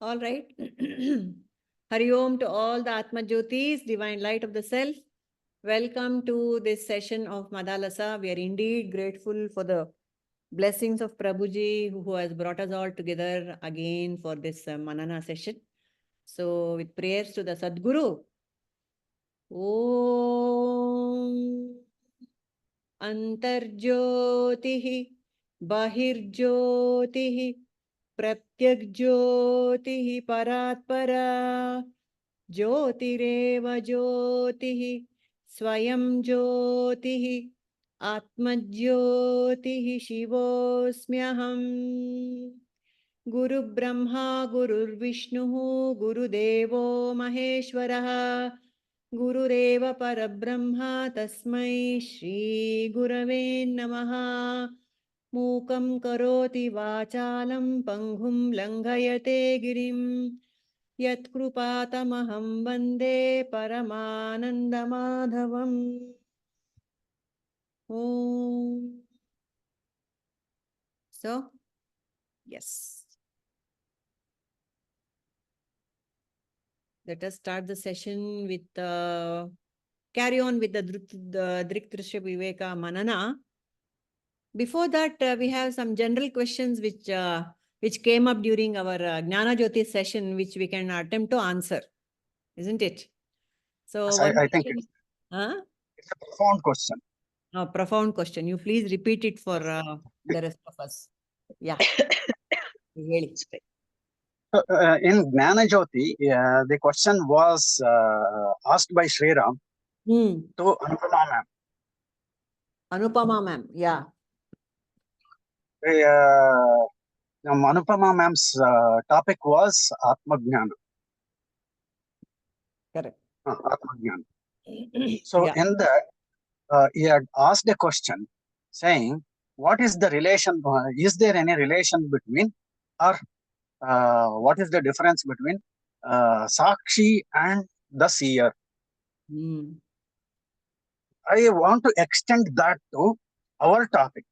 All right. Hari Om to all the Atmajyotis, divine light of the self. Welcome to this session of Madalasa. We are indeed grateful for the blessings of Prabhuji who has brought us all together again for this Manana session. So with prayers to the Sadguru. Om Antarjyotihi Bahirjyotihi Pratyakjyotihi Paratpara Jyotireva Jyotihi Swayam Jyotihi Atmajyotihi Shivosmyaham Guru Brahma Guru Vishnu Guru Devo Maheshwaraha Gurureva Parabrahma Tasmai Shri Gurave Namaha Mukam Karoti Vachalam Panghum Langhayate Girim Yatkrupatamaham Vande Paramanandamadhavam Om. So, yes. Let us start the session with carry on with the Drsya Viveka Manana. Before that, we have some general questions which came up during our Jnana Jyoti session, which we can attempt to answer, isn't it? So Yes, one I think question, it's a profound question. a profound question. You please repeat it for the rest of us. Yeah. Really. In Jnana-Jyoti, the question was asked by Sri Ram to Anupama ma'am. Anupama ma'am, yeah. Anupama ma'am's topic was Atmajnana. Correct. Atmajnana. So yeah. in that, he had asked a question saying, what is the relation, is there any relation between, or what is the difference between Sakshi and the seer? I want to extend that to our topic.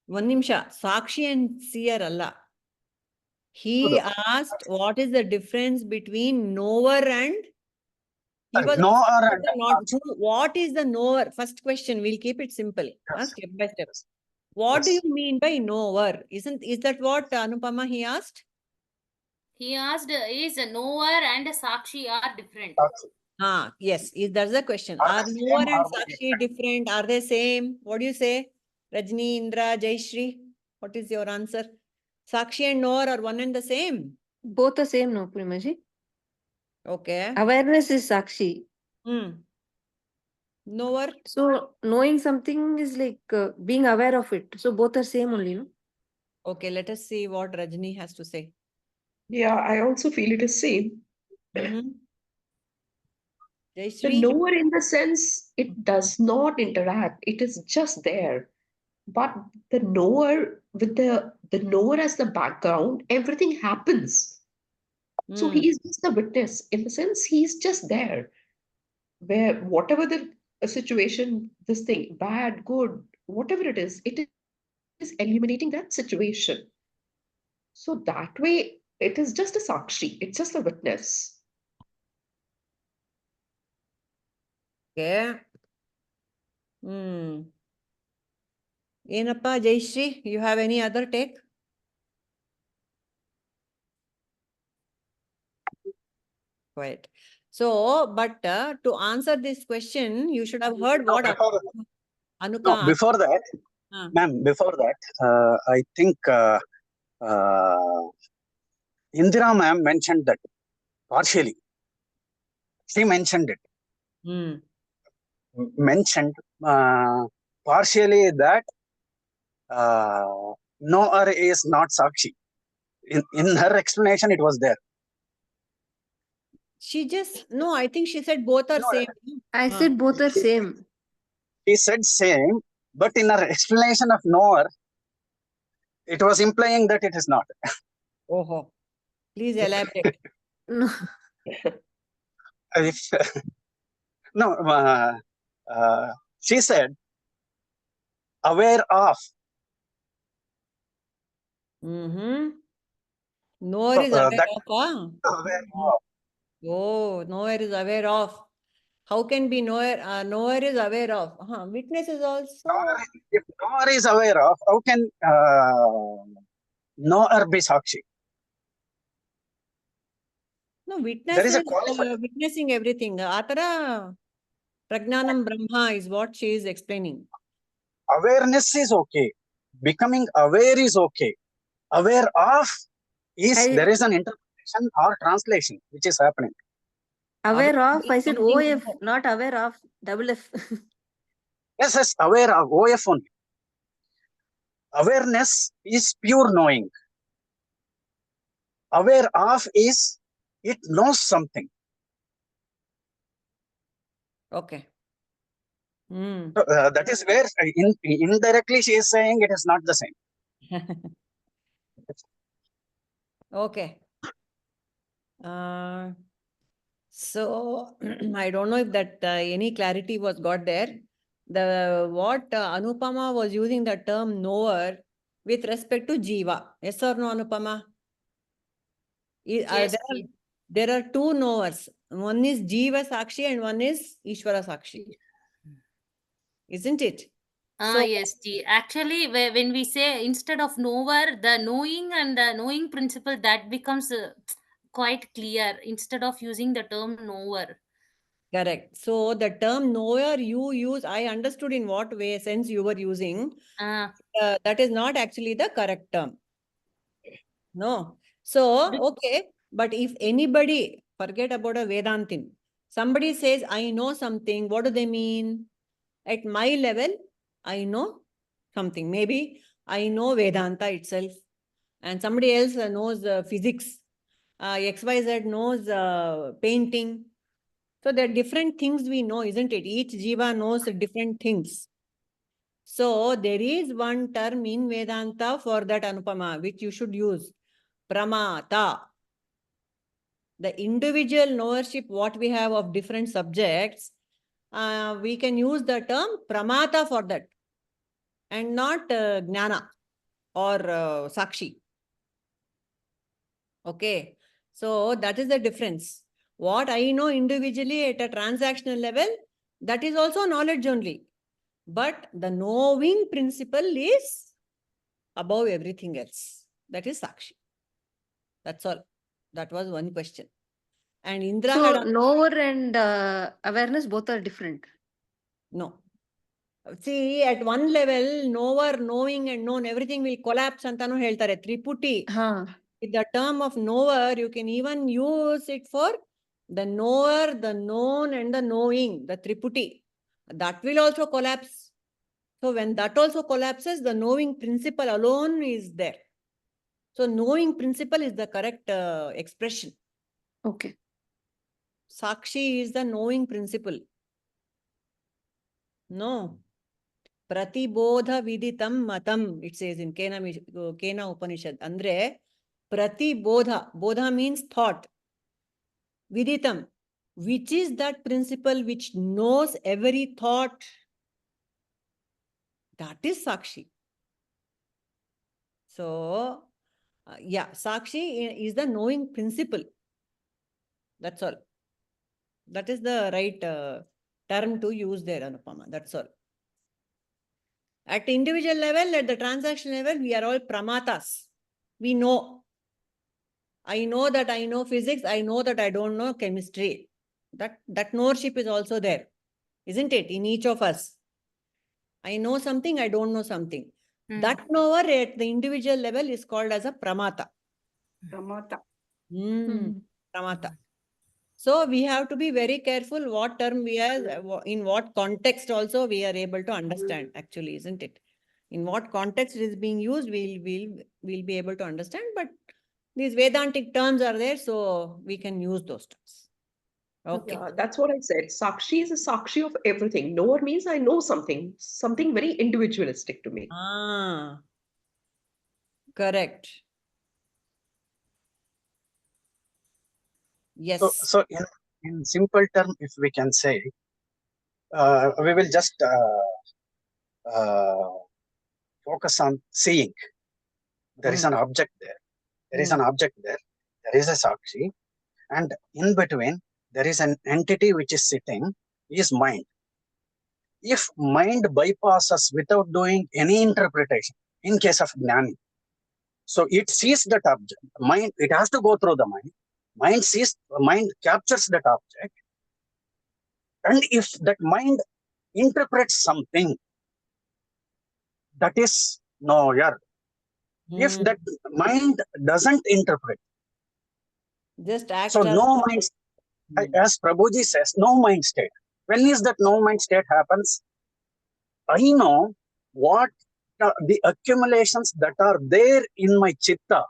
One nimsha, Sakshi and seer Allah. He asked what is the difference between knower and he was knower not who, what is the knower? First question, we'll keep it simple. Yes. Step by step. What do you mean by knower? Is that what Anupama he asked? He asked, is a knower and a Sakshi are different? Yes, that's the question. Are knower and Sakshi different? Are they same? What do you say? Rajni, Indra, Jayashri, what is your answer? Sakshi and knower are one and the same? Both are same, no, Purimaji? Okay. Awareness is Sakshi. Knower? So, knowing something is like being aware of it. So, both are same only, no? Okay, let us see what Rajni has to say. Yeah, I also feel it is same. The knower in the sense it does not interact, it is just there. But the knower with the knower as the background, everything happens. So he is just the witness. In the sense, he's just there. Where whatever the situation, this thing, bad, good, whatever it is eliminating that situation. So that way, it is just a sakshi. It's just a witness. Okay. Enappa, Jayashri, you have any other take? Quiet. So, but to answer this question, you should have heard what Anuka. No, before that, ma'am, before that, I think Indira ma'am mentioned that partially. She mentioned it. Mentioned partially that knower is not Sakshi. In her explanation, it was there. She just, no, I think she said both are same. I said both are same. She said same, but in her explanation of knower, it was implying that it is not. Oh, please elaborate. No. No, she said, aware of. Knower So, is aware that of, ah? aware of. Oh, knower is aware of. How can be knower? Knower is aware of. Witness is also. If knower is aware of, how can knower be Sakshi? No, witness There is a is qualifier. witnessing everything. Atara Pragnanam Brahma is what she is explaining. Awareness is okay. Becoming aware is okay. Aware of is there is an interpretation or translation which is happening. Aware of, I said Something OF, not aware of, double F. Yes, aware of, OF only. Awareness is pure knowing. Aware of is it knows something. Okay. Hmm. So, that is where indirectly she is saying it is not the same. Okay. So I don't know if that any clarity was got there. The what Anupama was using the term knower with respect to Jiva. Yes or no, Anupama? Yes, There are two knowers. One is Jiva Sakshi and one is Ishvara Sakshi. Isn't it? So yes, Ji. Actually, when we say instead of knower, the knowing and the knowing principle, that becomes quite clear instead of using the term knower. correct. So the term knower you use, I understood in what way sense you were using. Uh, That is not actually the correct term. No. So, Be- okay. But if anybody, forget about a Vedantin, somebody says, I know something, what do they mean? At my level, I know something. Maybe I know Vedanta itself, and somebody else knows physics. XYZ knows painting. So there are different things we know, isn't it? Each jiva knows different things. So there is one term in Vedanta for that, Anupama, which you should use. Pramata. The individual knowership, what we have of different subjects, we can use the term Pramata for that and not Jnana or Sakshi. Okay. So that is the difference. What I know individually at a transactional level, that is also knowledge only. But the knowing principle is above everything else. That is Sakshi. That's all. That was one question. And Indra So had knower and awareness both are different. no. See, at one level, knower, knowing and known, everything will collapse antanu ಹೇಳ್ತಾರೆ. Triputi. With the term of knower, you can even use it for the knower, the known and the knowing, the Triputi. That will also collapse. So when that also collapses, the knowing principle alone is there. So knowing principle is the correct expression. Okay. Sakshi is the knowing principle. No. Pratibodha viditam matam, it says in Kena Upanishad. Andre, pratibodha, bodha means thought. Viditam, which is that principle which knows every thought? That is Sakshi. So, yeah, Sakshi is the knowing principle. That's all. That is the right term to use there, Anupama. That's all. At individual level, at the transaction level, we are all pramatas. We know. I know that I know physics. I know that I don't know chemistry. That knowership is also there, isn't it? In each of us. I know something, I don't know something. That knower at the individual level is called as a pramata. Pramata. Pramata. So we have to be very careful what term we are, in what context also we are able to understand, actually, isn't it? In what context it is being used, we'll be able to understand, but these Vedantic terms are there, so we can use those terms. Okay. Yeah, that's what I said. Sakshi is a Sakshi of everything. Knower means I know something very individualistic to me. Correct. Yes. So in simple term, if we can say, we will just focus on seeing. There is an object there. There is an object there. There is a Sakshi. And in between, there is an entity which is sitting, is mind. If mind bypasses without doing any interpretation, in case of Jnani, so it sees that object. Mind, it has to go through the mind. Mind captures that object. And if that mind interprets something, that is no error. If Hmm. that mind doesn't interpret, Just act so as no mind, as Prabhuji says, no mind state. When is that no mind state happens? I know what the accumulations that are there in my chitta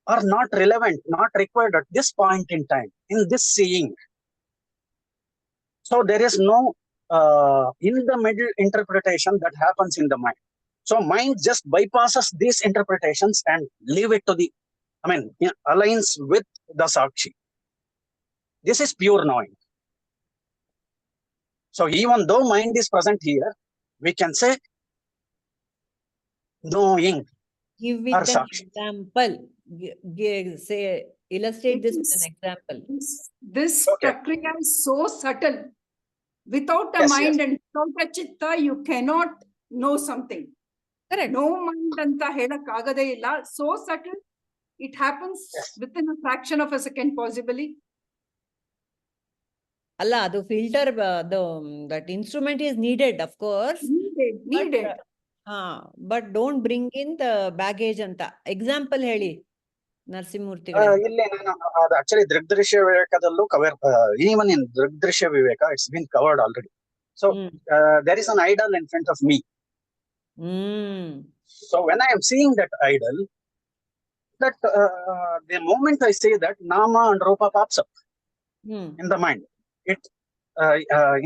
are not relevant, not required at this point in time, in this seeing. So there is no in the middle interpretation that happens in the mind. So mind just bypasses these interpretations and leave it to the, aligns with the Sakshi. This is pure knowing. So even though mind is present here, we can say knowing Give or with an Sakshi. example. Say, illustrate this with an example. This Okay. prakriya is so subtle. Without a Yes, mind and without a chitta, you cannot know something. Correct. No mind anta helakagade illa. So subtle, it happens Yes. within a fraction of a second, possibly. Allah, the filter, that instrument is needed, of course. Needed. But don't bring in the baggage anta. Example heli, Narsimurti. ಇಲ್ಲಿ ನಾನು ಅದು actually Drsya Vivekadallu cover, even in Drsya Viveka, it's been covered already. So there is an idol in front of me. So when I am seeing that idol, that the moment I say that, Nama and Rupa pops up in the mind. It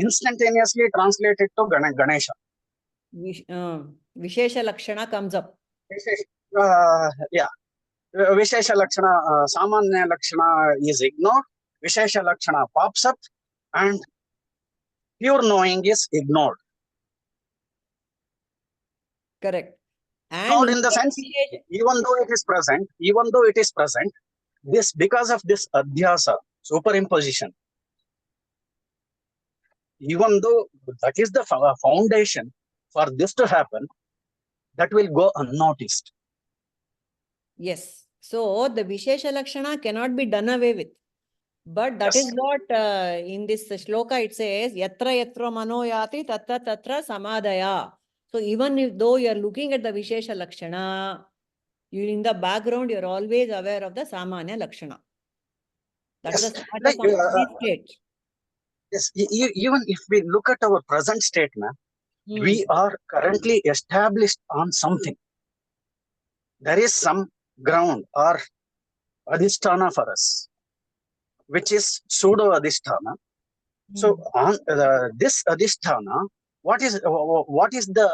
instantaneously translated to Ganesha. Vishesha Lakshana comes up. Yeah. Vishesha Lakshana, Samanya Lakshana is ignored. Vishesha Lakshana pops up and pure knowing is ignored. Correct. Ignored in the sense, even though it is present, this, because of this adhyasa, superimposition, even though that is the foundation for this to happen, that will go unnoticed. Yes. So the Vishesha Lakshana cannot be done away with. But that Yes. is what in this shloka it says, Yatra Yatra Mano Yati Tatra Tatra Samadaya. So even though you are looking at the Vishesha Lakshana, you in the background, you are always aware of the Samanya Lakshana. That's Yes. the Like, state. yes, even if we look at our present state, we are currently established on something. There is some ground or adhisthana for us, which is pseudo adhisthana. So on this adhisthana, what is the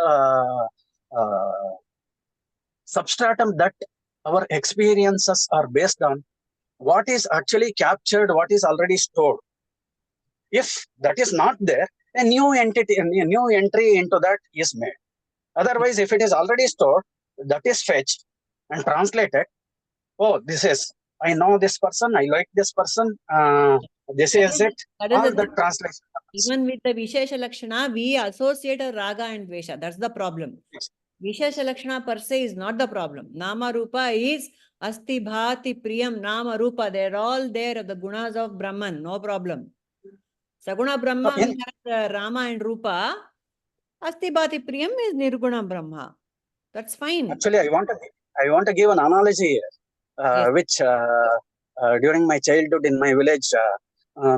substratum that our experiences are based on? What is actually captured? What is already stored? If that is not there, a new entry into that is made. Otherwise, if it is already stored, that is fetched and translated. Oh, this is, I know this person, I like this person, this is it. All the translation. Even with the Vishesha Lakshana, we associate a raga and dvesha. That's the problem. Yes. Vishesha Lakshana per se is not the problem. Nama Rupa is Asti Bhati Priyam Nama Rupa. They're all there of the gunas of Brahman. No problem. Saguna Brahma has Rama and Rupa. Asti Bhati Priyam is Nirguna Brahma. That's fine. Actually, I want to give an analogy here, which during my childhood in my village,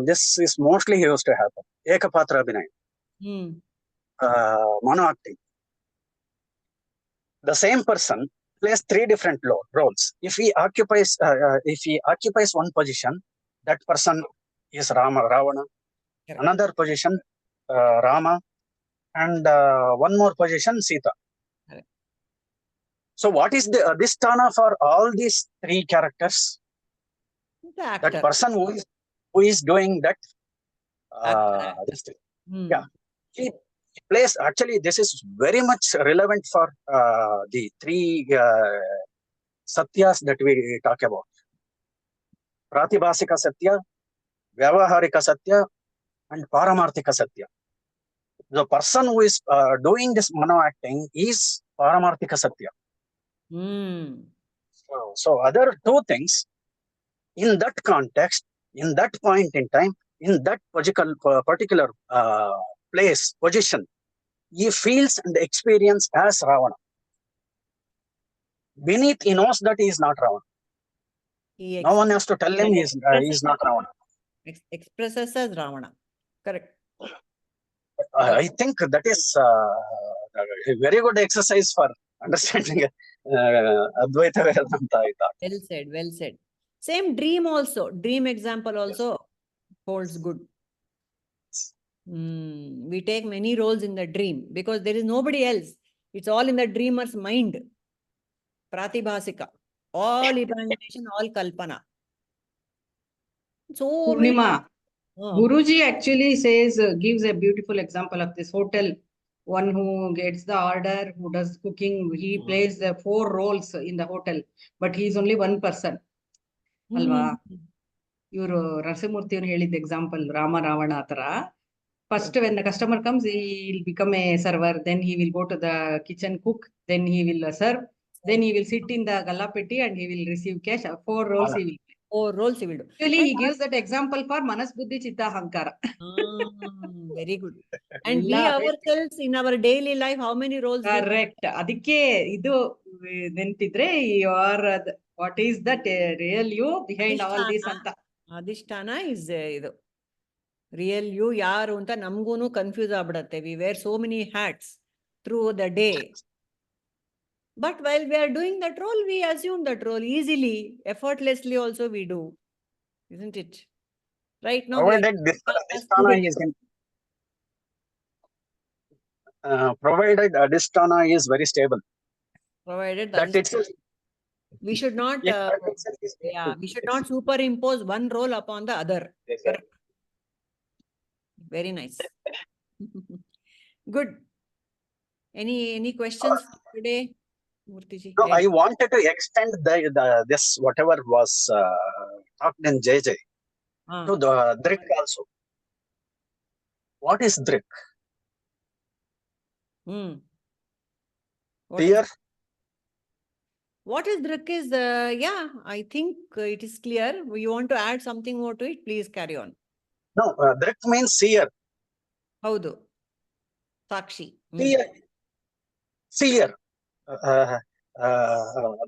this is mostly used to happen. Ekapatra Abhinay, mono acting. The same person plays three different roles. If he occupies one position, that person is Ravana. Correct. Another position, Rama, and one more position, Sita. Correct. So what is the adhisthana for all these three characters? That person who is doing that. This thing. Yeah, he plays. Actually, this is very much relevant for the three satyas that we talk about. Pratibhasika satya, vyavaharika satya, and paramarthika satya. The person who is doing this mano acting is paramarthika satya. Hmm. So other two things, in that context, in that point in time, in that particular place, position, he feels and experience as Ravana. Beneath, he knows that he is not Ravana. He No one has to tell him he is not Ravana. expresses as Ravana. Correct. I think that is a very good exercise for understanding Advaita Vedanta, I thought. Well said, well said. Same dream also, dream example also holds good. We take many roles in the dream because there is nobody else. It's all in the dreamer's mind. Pratibhasika. All imagination, all kalpana. So many. Purnima, Oh. Guruji actually says, gives a beautiful example of this hotel. One who gets the order, who does cooking, he plays the 4 roles in the hotel, but he is only one person. Alva? ಇವರು ನರಸಿಂಹಮೂರ್ತಿ ಅವರು ಹೇಳಿದ example Rama Ravana ಆತರ first when the customer comes he will become a server, then he will go to the kitchen cook, then he will serve, then he will sit in the gallapetti and he will receive cash. 4 roles he will play. 4 roles he will do. Actually he gives that example for manas buddhi chitta ahankara. Very good. And we ourselves in our daily life, how many roles? Correct. ಅದಕ್ಕೆ ಇದು ನೆನ್ಪಿದ್ರೆ you are what is that real you behind all this ಅಂತ. ಅಧಿಷ್ಠಾನ is ಇದು real you ಯಾರು ಅಂತ ನಮಗೂನು confuse ಆಗ್ಬಿಡತ್ತೆ. We wear so many hats through the day. But while we are doing that role, we assume that role easily, effortlessly also we do. Isn't it? Right now, Provided Adhisthana is very stable. Provided that itself, we should not, we should not superimpose one role upon the other. Correct. Very nice. Good. Any questions today, Murthyji? No, I wanted to extend this whatever was talked in JJ to the Drik also. What is Drik? Clear? What is Drik is, yeah, I think it is clear. You want to add something more to it? Please carry on. No, Drik means seer. Haudu. Sakshi. Seer.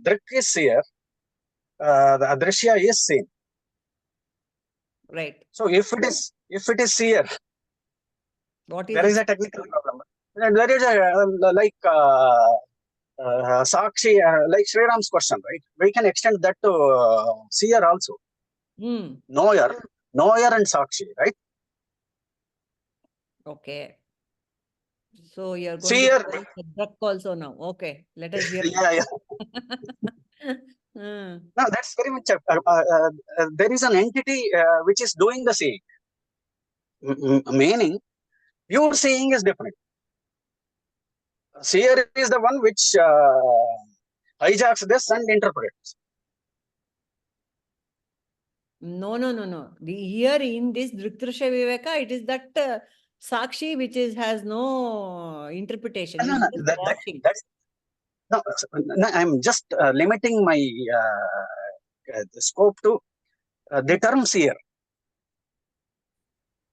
Drik is seer. The Drsya is seen. Right. So if it is seer, what is there is a technical problem. And there is a like Sakshi, like Sri Ram's question, right? We can extend that to seer also. Knower and Sakshi, right? Okay. So you're going seer. to the Drak also now. Okay, let us hear. Yeah. No, that's very much. There is an entity which is doing the seeing. Meaning, pure seeing is different. Seer is the one which hijacks this and interprets. No. Here in this Drsya Viveka, it is that Sakshi which has no interpretation. No, I'm just limiting my scope to the term seer,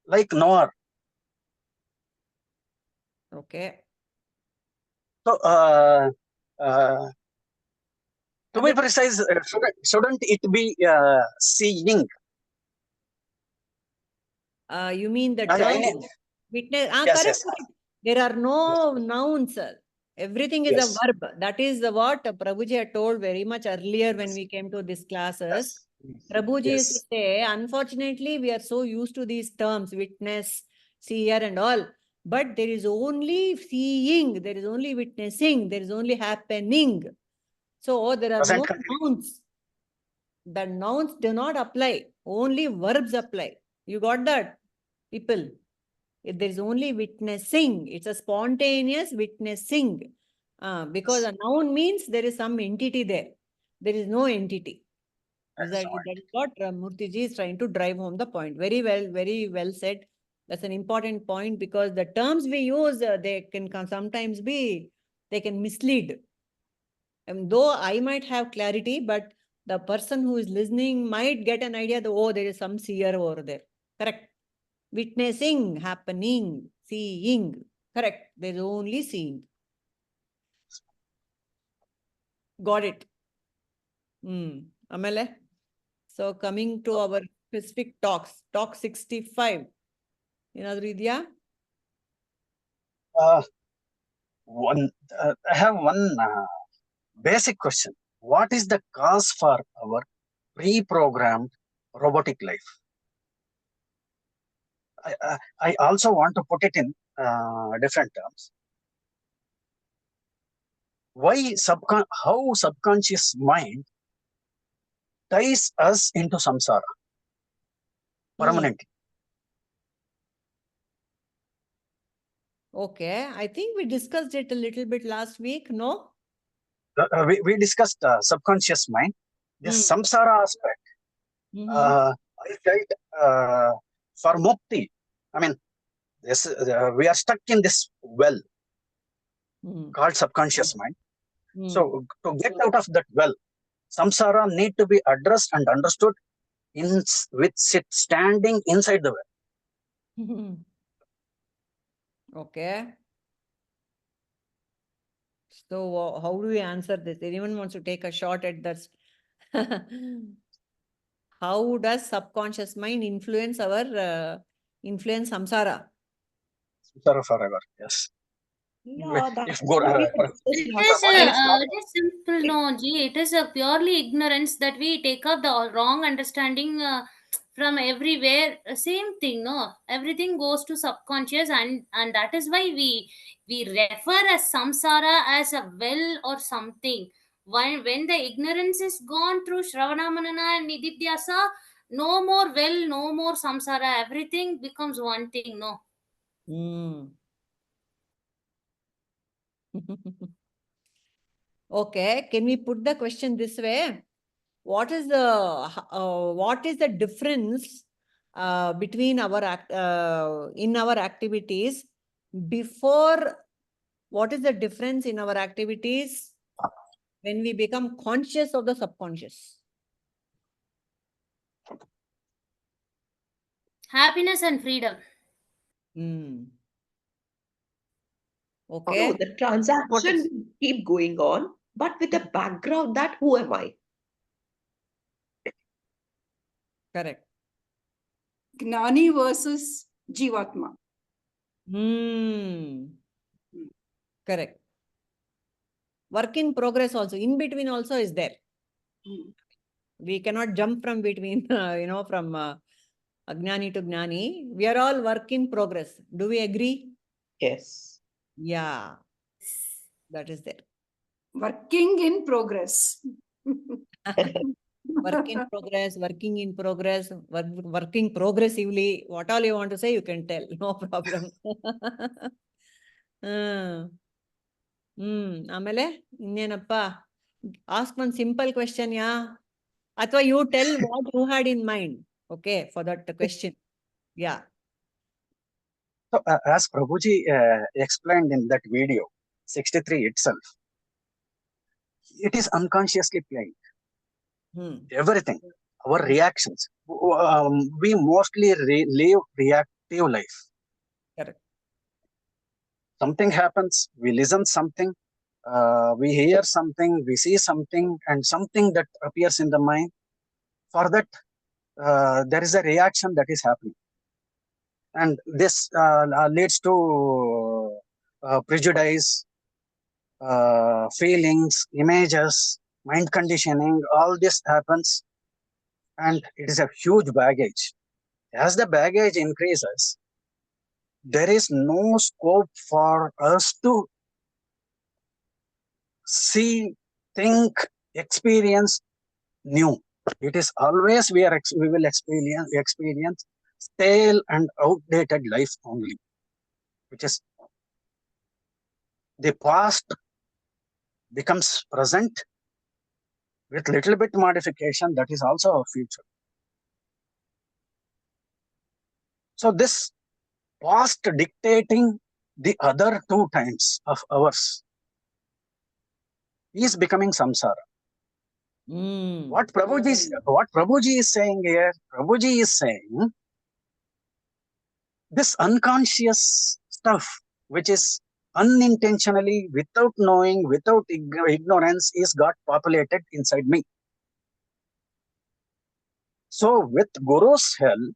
like knower. Okay. So, to be precise, shouldn't it be seeing? You mean the term witness? Yes, correct. yes. There are no nouns. Everything is a verb. That is what Prabhuji had told very much earlier when we came to these classes. Prabhuji used to say, unfortunately, we are so used to these terms, witness, seer and all. But there is only seeing, there is only witnessing, there is only happening. So there are no nouns. The nouns do not apply. Only verbs apply. You got that, people? If there is only witnessing, it's a spontaneous witnessing. Because a noun means there is some entity there. There is no entity. Excellent. That is what Murthyji is trying to drive home the point. Very well said. That's an important point because the terms we use, they can sometimes be, they can mislead. And though I might have clarity, but the person who is listening might get an idea that, oh, there is some seer over there. Correct. Witnessing, happening, seeing. Correct. There is only seeing. Got it. Amele. So coming to our specific talks, talk 65. Vidya? I have one basic question. What is the cause for our pre-programmed robotic life? I also want to put it in different terms. Why how subconscious mind ties us into samsara permanently? Okay, I think we discussed it a little bit last week, no? We discussed subconscious mind. This samsara aspect, I felt for mukti. I mean, this we are stuck in this well called subconscious mind. So to get out of that well, samsara need to be addressed and understood with it standing inside the well. Okay. So how do we answer this? Anyone wants to take a shot at this? How does subconscious mind influence our influence samsara? Samsara forever, yes. Yeah, If that's go, what we discussed last time. It is simple, no, Ji. It is a purely ignorance that we take up the wrong understanding from everywhere. Same thing, no. Everything goes to subconscious, and that is why we refer as samsara as a well or something. When the ignorance is gone through Shravana Manana and Nididhyasa, no more well, no more samsara. Everything becomes one thing, no. Okay, can we put the question this way? What is the difference between in our activities before? What is the difference in our activities when we become conscious of the subconscious? Happiness and freedom. Okay. No, the transaction will keep going on, but with the background that who am I? Correct. Gnani versus Jivatma. Correct. Work in progress also. In between also is there. We cannot jump from between, from Agnani to Gnani. We are all work in progress. Do we agree? Yes. Yeah. That is there. Working in progress. Work in progress, working progressively. What all you want to say, you can tell. No problem. ಆಮೇಲೆ ಇನ್ನೇನಪ್ಪ? Ask one simple question, yeah. Athwa you tell what you had in mind, okay, for that question. Yeah. So as Prabhuji explained in that video, 63 itself, it is unconsciously playing. Everything, our reactions. We mostly live reactive life. Correct. Something happens, we listen something, we hear something, we see something, and something that appears in the mind. For that, there is a reaction that is happening. And this leads to prejudice, feelings, images, mind conditioning. All this happens, and it is a huge baggage. As the baggage increases, there is no scope for us to see, think, experience new. It is always we will experience stale and outdated life only, which is the past becomes present, With little bit modification, that is also our future. So this past dictating the other two times of ours is becoming samsara. What Prabhuji is saying here, Prabhuji is saying this unconscious stuff, which is unintentionally, without knowing, without ignorance, is got populated inside me. So with Guru's help,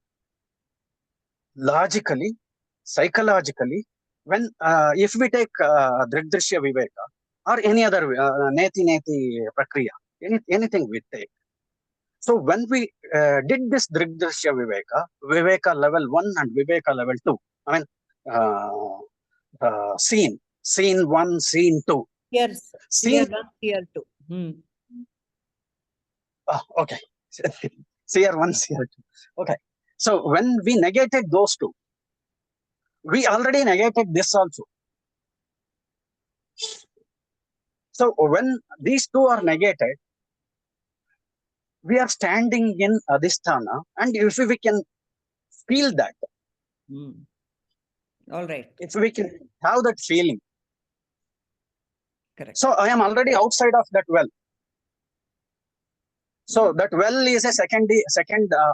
logically, psychologically, when if we take Drsya Viveka or any other Neti Prakriya, anything we take. So when we did this Drsya Viveka level 1 and Viveka level 2, I mean, scene 1, scene 2. Yes, Scene, tier 1, tier 2. Okay. Tier 1, tier 2. Okay. So when we negated those two, we already negated this also. So when these two are negated, we are standing in Adhisthana, and if we can feel that, All right. if we can have that feeling. Correct. So I am already outside of that well. So that well is a second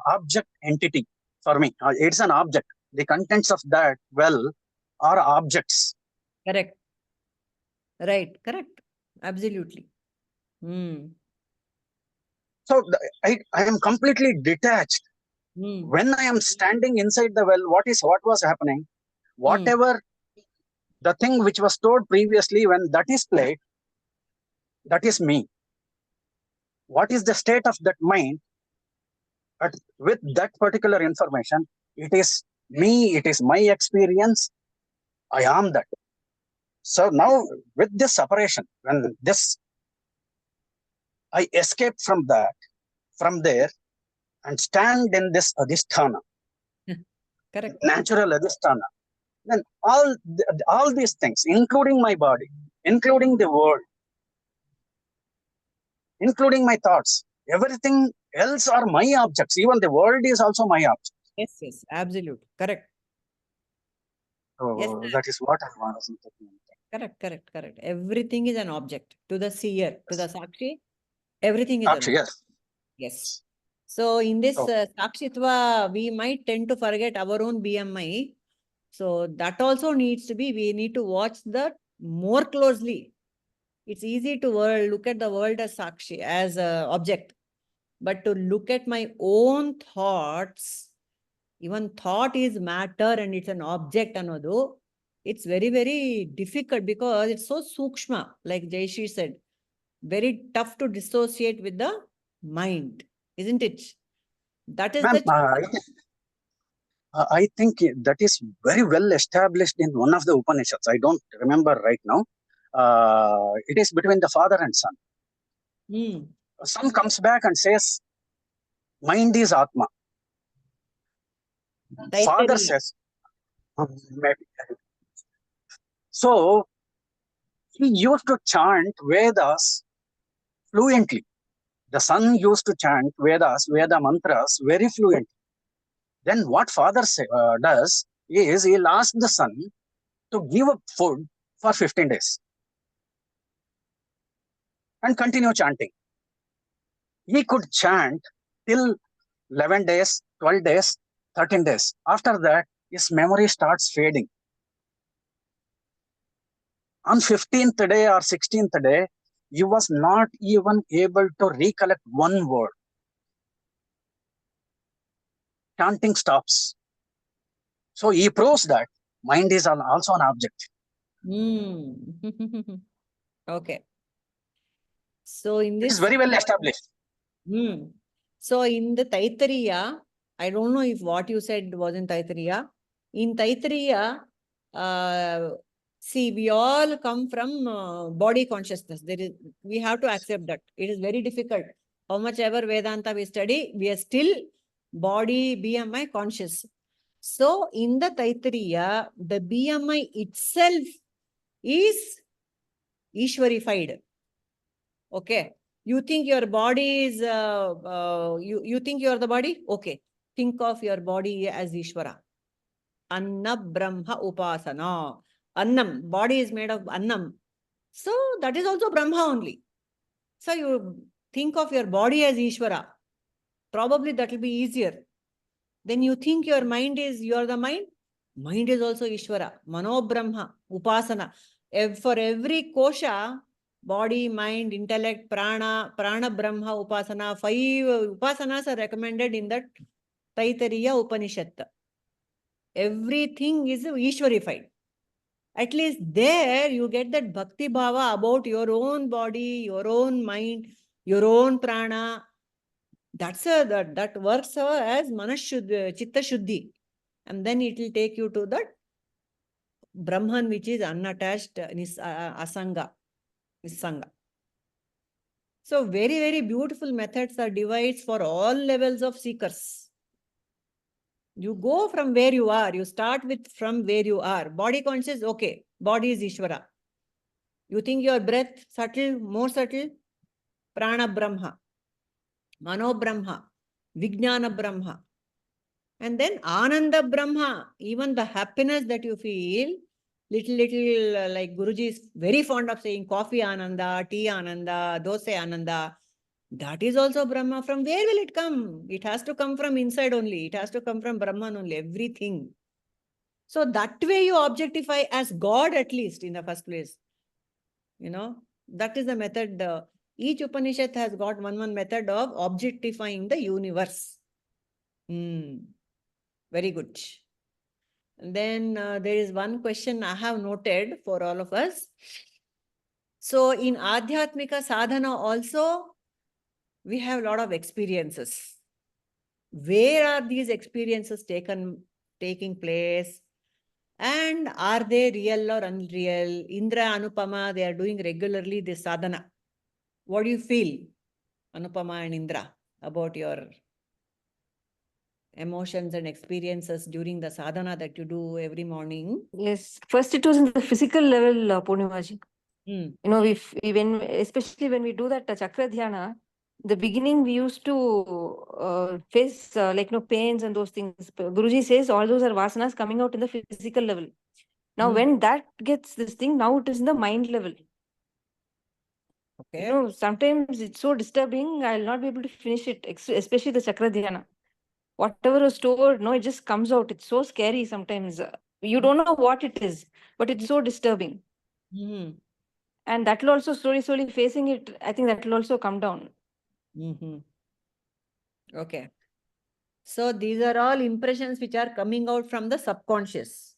object entity for me. It's an object. The contents of that well are objects. Correct. Right. Correct. Absolutely. So I am completely detached. When I am standing inside the well, what was happening? Whatever the thing which was stored previously, when that is played, that is me. What is the state of that mind? With that particular information, it is me, it is my experience. I am that. So now with this separation, when this, I escape from there, and stand in this Adhisthana, Correct. natural Adhisthana, then all these things, including my body, including the world, including my thoughts, everything else are my objects. Even the world is also my object. Yes, absolute. Correct. So Yes, that is what I want to say. Correct. Everything is an object to the seer, to the Sakshi. Everything is an Sakshi, object. Yes. So in this Sakshitva, we might tend to forget our own BMI. So that also needs to be, we need to watch that more closely. It's easy to look at the world as Sakshi, as an object. But to look at my own thoughts, even thought is matter and it's an object, anodu, it's very, very difficult because it's so sukshma, like Jayashri said. Very tough to dissociate with the mind, isn't it? That is I think that is very well established in one of the Upanishads. I don't remember right now. It is between the father and son. Son comes back and says, mind is Atma. Father says, maybe. So he used to chant Vedas fluently. The son used to chant Vedas, Veda mantras very fluently. Then what father does is he'll ask the son to give up food for 15 days and continue chanting. He could chant till 11 days, 12 days, 13 days. After that, his memory starts fading. On 15th day or 16th day, he was not even able to recollect one word. Chanting stops. So he proves that mind is also an object. Okay. So in this, it is very well established. So in the Taittiriya, I don't know if what you said was in Taittiriya. In Taittiriya, see, we all come from body consciousness. We have to accept that. It is very difficult. How much ever Vedanta we study, we are still body, BMI conscious. So in the Taittiriya, the BMI itself is Ishwarified. Okay. You think your body is, you think you are the body? Okay. Think of your body as Ishvara. Anna Brahma Upasana. Annam, body is made of Annam. So that is also Brahma only. So you think of your body as Ishvara. Probably that will be easier. Then you think your mind is, you are the mind. Mind is also Ishvara. Mano Brahma, Upasana. For every kosha, body, mind, intellect, prana, prana Brahma, Upasana, 5 upasanas are recommended in that Taittiriya Upanishad. Everything is Ishwarified. At least there you get that bhakti bhava about your own body, your own mind, your own prana. That works as manashuddhi, chitta shuddhi. And then it will take you to that Brahman, which is unattached, asanga, nisanga. So very, very beautiful methods are devised for all levels of seekers. You go from where you are. You start with from where you are. Body conscious, okay. Body is Ishvara. You think your breath subtle, more subtle? Prana Brahma, Mano Brahma, Vijnana Brahma. And then Ananda Brahma, even the happiness that you feel, little, like Guruji is very fond of saying, coffee Ananda, tea Ananda, dosa Ananda. That is also Brahma. From where will it come? It has to come from inside only. It has to come from Brahman only, everything. So that way you objectify as God, at least in the first place. You know, that is the method. Each Upanishad has got one method of objectifying the universe. Very good. And then there is one question I have noted for all of us. So in Adhyatmika sadhana also, we have a lot of experiences. Where are these experiences taking place? And are they real or unreal? Indra, Anupama, they are doing regularly this sadhana. What do you feel, Anupama and Indra, about your emotions and experiences during the sadhana that you do every morning? Yes. First, it was in the physical level, Purnimaji. Mm. You know, especially when we do that chakra dhyana, the beginning we used to face pains and those things. Guruji says all those are vasanas coming out in the physical level. Now, when that gets this thing, now it is in the mind level. Okay. You know, sometimes it's so disturbing, I'll not be able to finish it, especially the chakra dhyana. Whatever was stored, no, it just comes out. It's so scary sometimes. You don't know what it is, but it's so disturbing. And that will also slowly facing it, I think that will also come down. Okay. So these are all impressions which are coming out from the subconscious.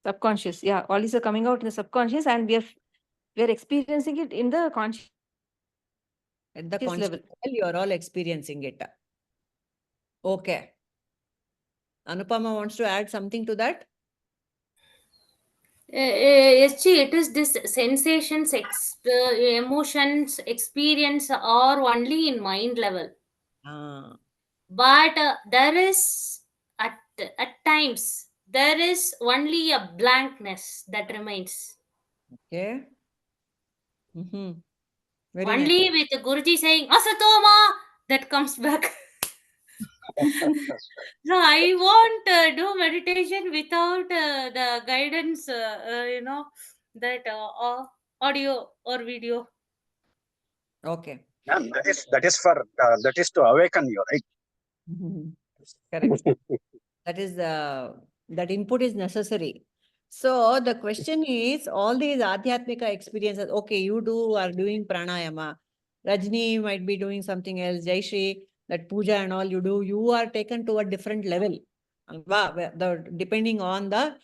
Subconscious, yeah. All these are coming out in the subconscious, and we are experiencing it in the conscious. At the conscious level, you are all experiencing it. Okay. Anupama wants to add something to that? Yes, it is this sensations, emotions, experience are only in mind level. But there is, at times, there is only a blankness that remains. Okay. Very only nice. with Guruji saying, Asatoma, that comes back. So I won't do meditation without the guidance, that audio or video. Okay. Yeah, that is to awaken you, right? Correct. That input is necessary. So the question is, all these Adhyatmika experiences, okay, you are doing pranayama. Rajni might be doing something else. Jaishri, that puja and all you do, you are taken to a different level. Depending on the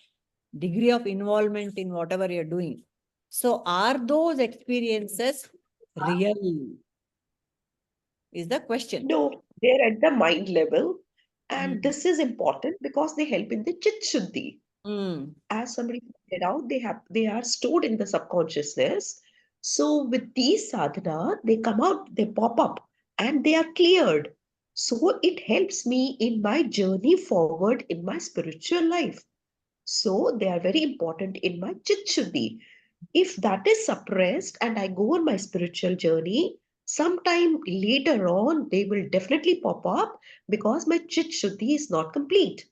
degree of involvement in whatever you're doing. So are those experiences real? Is the question. No, they're at the mind level. And this is important because they help in the chit shuddhi. As somebody pointed out, they are stored in the subconsciousness. So with these sadhana, they come out, they pop up, and they are cleared. So it helps me in my journey forward in my spiritual life. So they are very important in my chit shuddhi. If that is suppressed and I go on my spiritual journey, Sometime later on, they will definitely pop up because my chit shuddhi is not complete.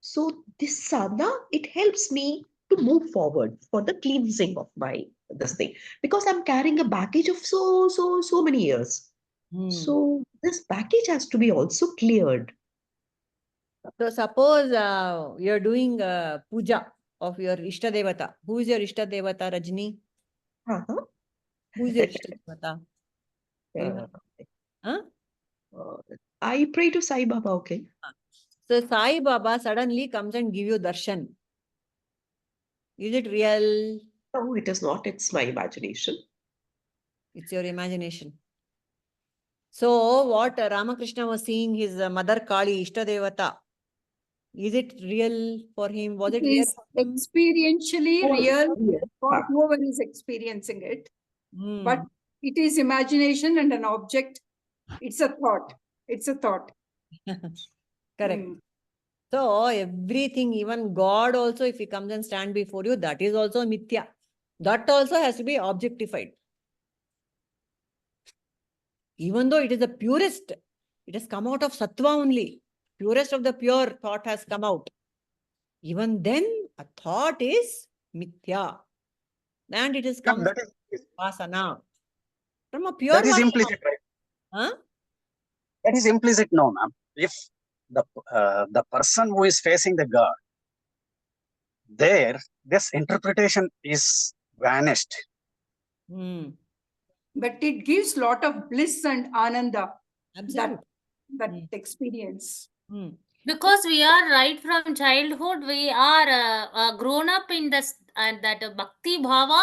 So this sadhana, it helps me to move forward for the cleansing of my this thing, because I'm carrying a baggage of so many years. Hmm. So this baggage has to be also cleared. So suppose you're doing puja of your Ishta Devata. Who is your Ishta Devata, Rajni? Uh-huh. Who is your Ishta Devata? Do you Uh, have? Huh? I pray to Sai Baba, okay? So Sai Baba suddenly comes and give you darshan. Is it real? No, it is not. It's my imagination. It's your imagination. So what Ramakrishna was seeing his mother Kali, Ishta Devata, is it real for him? Was it It real is for him? experientially Oh, real yes. for Ah. whoever is experiencing it, Hmm. but it is imagination and an object. It's a thought. It's a thought. Correct. Mm. So everything, even God also, if he comes and stand before you, that is also mithya. That also has to be objectified. Even though it is the purest, it has come out of sattva only. Purest of the pure thought has come out. Even then, a thought is mithya. And it is Yeah, comes vasana. From a pure that is vasana. implicit, right? Huh? That is implicit, no, ma'am. If the person who is facing the God, there, this interpretation is vanished. Hmm. But it gives lot of bliss and ananda, Absolutely. that Mm. experience. Hmm. Because we are right from childhood, we are grown up in this that bhakti bhava.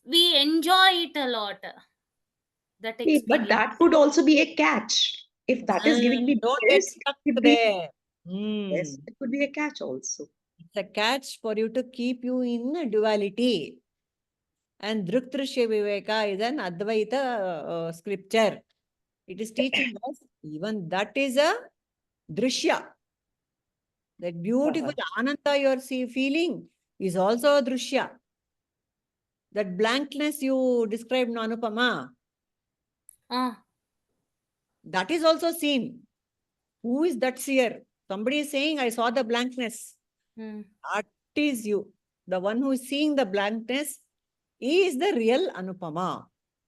We enjoy it a lot. That See, but experience. that could also be a catch. If that is giving me Don't get bliss, stuck it could be, there. Hmm. yes, it could be a catch also. It's a catch for you to keep you in a duality. And Drsya Viveka is an Advaita scripture. It is teaching us even that is a Drsya. That beautiful Ananda you are feeling is also a Drsya. That blankness you described, Anupama, Ah, that is also seen. Who is that seer? Somebody is saying, I saw the blankness. hmm. That is you. The one who is seeing the blankness is the real Anupama.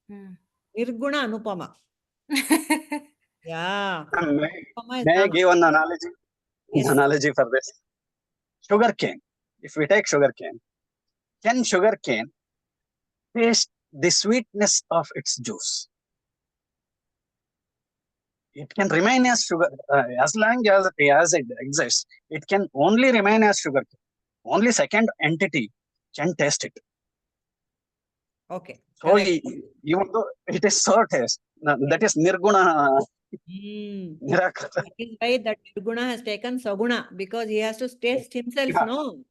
Hmm. Nirguna Anupama. Yeah. May, Anupama is may I Nama. give an analogy? Yes. Analogy for this. Sugar cane. If we take sugar cane, can sugar cane taste the sweetness of its juice? It can remain as sugar as long as it exists. It can only remain as sugar cane. Only second entity can taste it. Okay. So Correct. even though it is so taste, that is nirguna Hmm. nirakara. That is why that Nirguna has taken Saguna, because he has to taste himself, Yeah. no?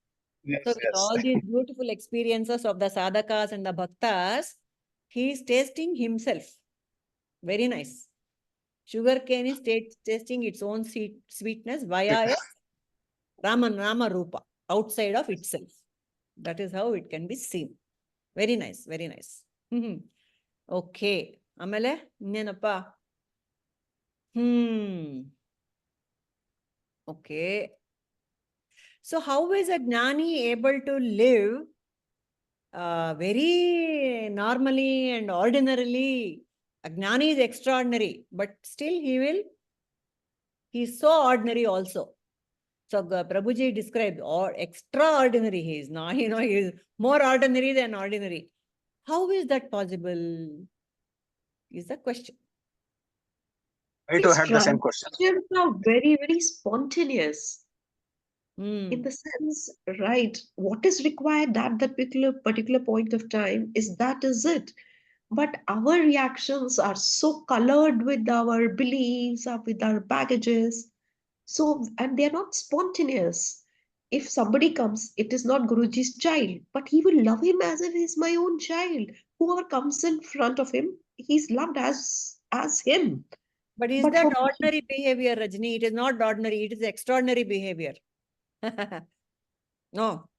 Yes, So with all these beautiful experiences of the sadhakas and the bhaktas, he is tasting himself. Very nice. Sugarcane is tasting its own sweetness via a Rama Rupa, outside of itself. That is how it can be seen. Very nice, very nice. Okay. Amele, innenappa? Okay. So how is a Gnani able to live very normally and ordinarily? A Gnani is extraordinary, but still he is so ordinary also. So Prabhuji described, or extraordinary he is. Now, he is more ordinary than ordinary. How is that possible? Is the question. I too These had the same question. transactions are very, very spontaneous. Hmm. In the sense, right, what is required at that particular point of time is it. But our reactions are so colored with our beliefs or with our baggages. So, and they're not spontaneous. If somebody comes, it is not Guruji's child, but he will love him as if he's my own child. Whoever comes in front of him, he's loved as him. But is But that for ordinary behavior, Rajni? It is not ordinary, it is extraordinary behavior. No.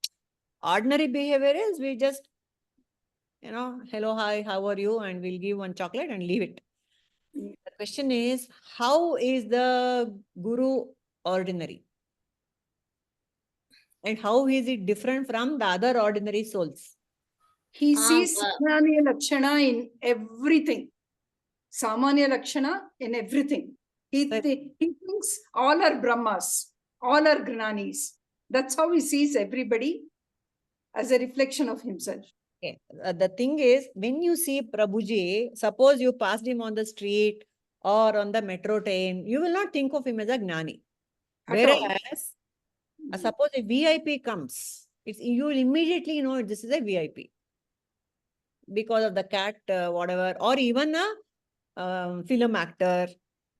Ordinary behavior is we just, hello, hi, how are you? And we'll give one chocolate and leave it. The question is, how is the Guru ordinary? And how is it different from the other ordinary souls? He Ah, sees wow. Samanya Lakshana in everything. Samanya Lakshana in everything. He thinks all are Brahmas, all are Gnanis. That's how he sees everybody as a reflection of himself. Okay. The thing is, when you see Prabhuji, suppose you passed him on the street or on the metro train, you will not think of him as a Gnani. At all. Whereas, suppose a VIP comes, you will immediately know this is a VIP because of the cat, whatever, or even a film actor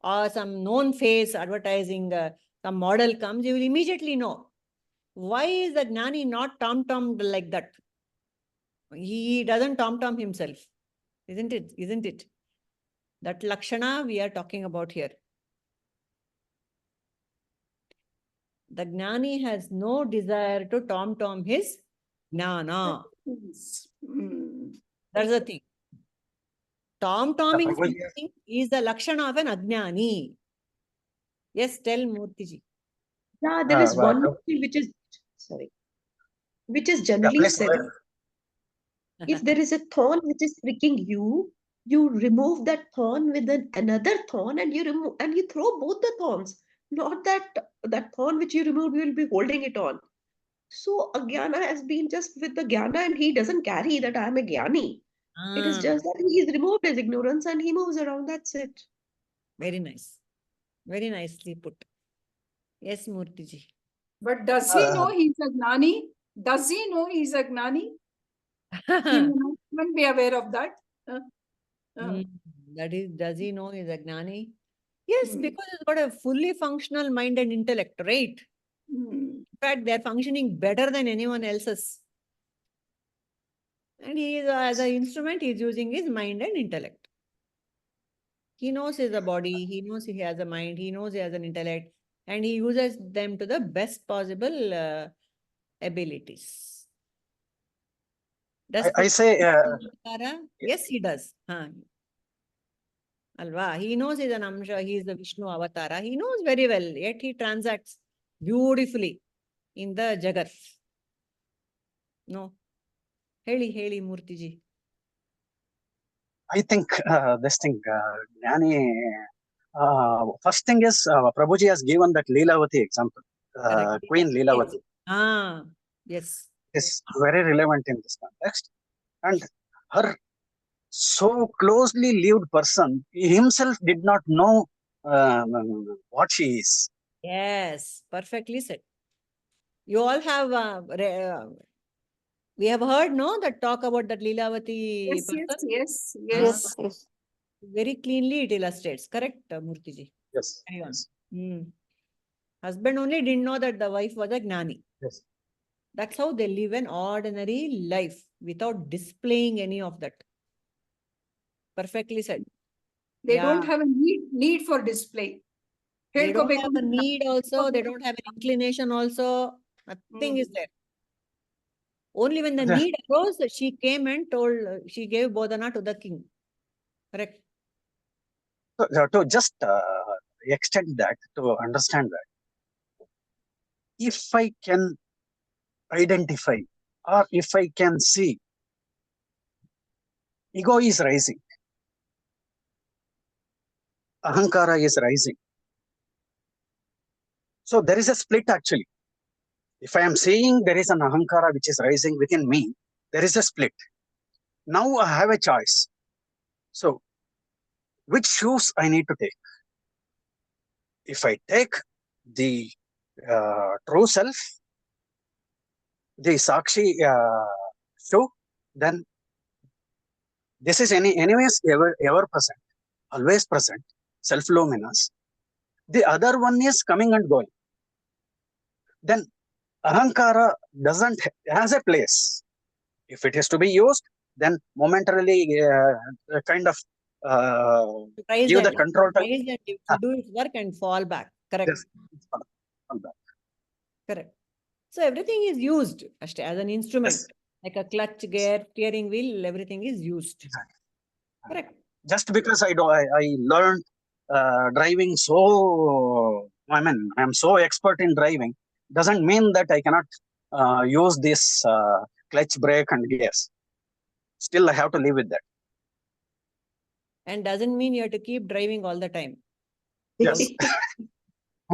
or some known face advertising, some model comes, you will immediately know. Why is the Gnani not tom-tommed like that? He doesn't tom-tom himself, isn't it? Isn't it? That Lakshana we are talking about here. The Gnani has no desire to tom-tom his Gnana. Mm. That's the thing. Tom-tomming Prabhuji, something is the Lakshana of an Ajnani. Yes, tell Murtiji. Yeah, there is well, one more thing which is, sorry, which is yeah, generally please. said. If there is a thorn which is pricking you, you remove that thorn with another thorn and you remove and you throw both the thorns. Not that thorn which you removed, you will be holding it on. So Agyana has been just with the Gyana and he doesn't carry that I am a Gyani. It is just that he is removed his ignorance and he moves around. That's it. Very nice. Very nicely put. Yes, Murtiji. But does he know he's a Gnani? Does he know he's a Gnani? He may not even be aware of that. That is, does he know he's a Gnani? Yes, Mm. because he's got a fully functional mind and intellect, right? In fact, they're functioning better than anyone else's. And he is, as an instrument, he's using his mind and intellect. He knows he's a body, he knows he has a mind, he knows he has an intellect, and he uses them to the best possible abilities. Does I say, Avatara? Yes, he does. Alva, he knows he's an Amsha, he is the Vishnu Avatara. He knows very well, yet he transacts beautifully in the Jagat. No. Heli, Murtiji. I think this thing, Gnani, first thing is Prabhuji has given that Leelavati example, Queen Leelavati. Yes. Is very relevant in this context. And her so closely lived person, he himself did not know what she is. Yes, perfectly said. You all have, we have heard, no, that talk about that Leelavati Yes, person? yes. Yes. Very cleanly it illustrates. Correct, Murtiji? Yes. Carry on. Yes. Husband only didn't know that the wife was a Gnani. Yes. That's how they live an ordinary life without displaying any of that. Perfectly said. They don't have a need for display. They don't have a need also. They don't have an inclination also. Nothing is there. Only when the need arose, she came and told, she gave Bodhana to the king. Correct. So, to just extend that, to understand that, if I can identify or if I can see, ego is rising, ahankara is rising. So there is a split actually. If I am seeing there is an ahankara which is rising within me, there is a split. Now I have a choice. So which shoes I need to take? If I take the true self, the Sakshi shoe, then this is anyways ever present, always present, self-luminous. The other one is coming and going. Then ahankara doesn't has a place. If it is to be used, then momentarily kind of give the control to do its work and fall back. Correct. Yes. Fall back. Correct. So everything is used as an instrument, like a clutch, gear, steering wheel, everything is used. Exactly. Correct. Just because I learned driving so, I mean, I'm so expert in driving, doesn't mean that I cannot use this clutch, brake and gears. Still, I have to live with that. And doesn't mean you have to keep driving all the time. Yes.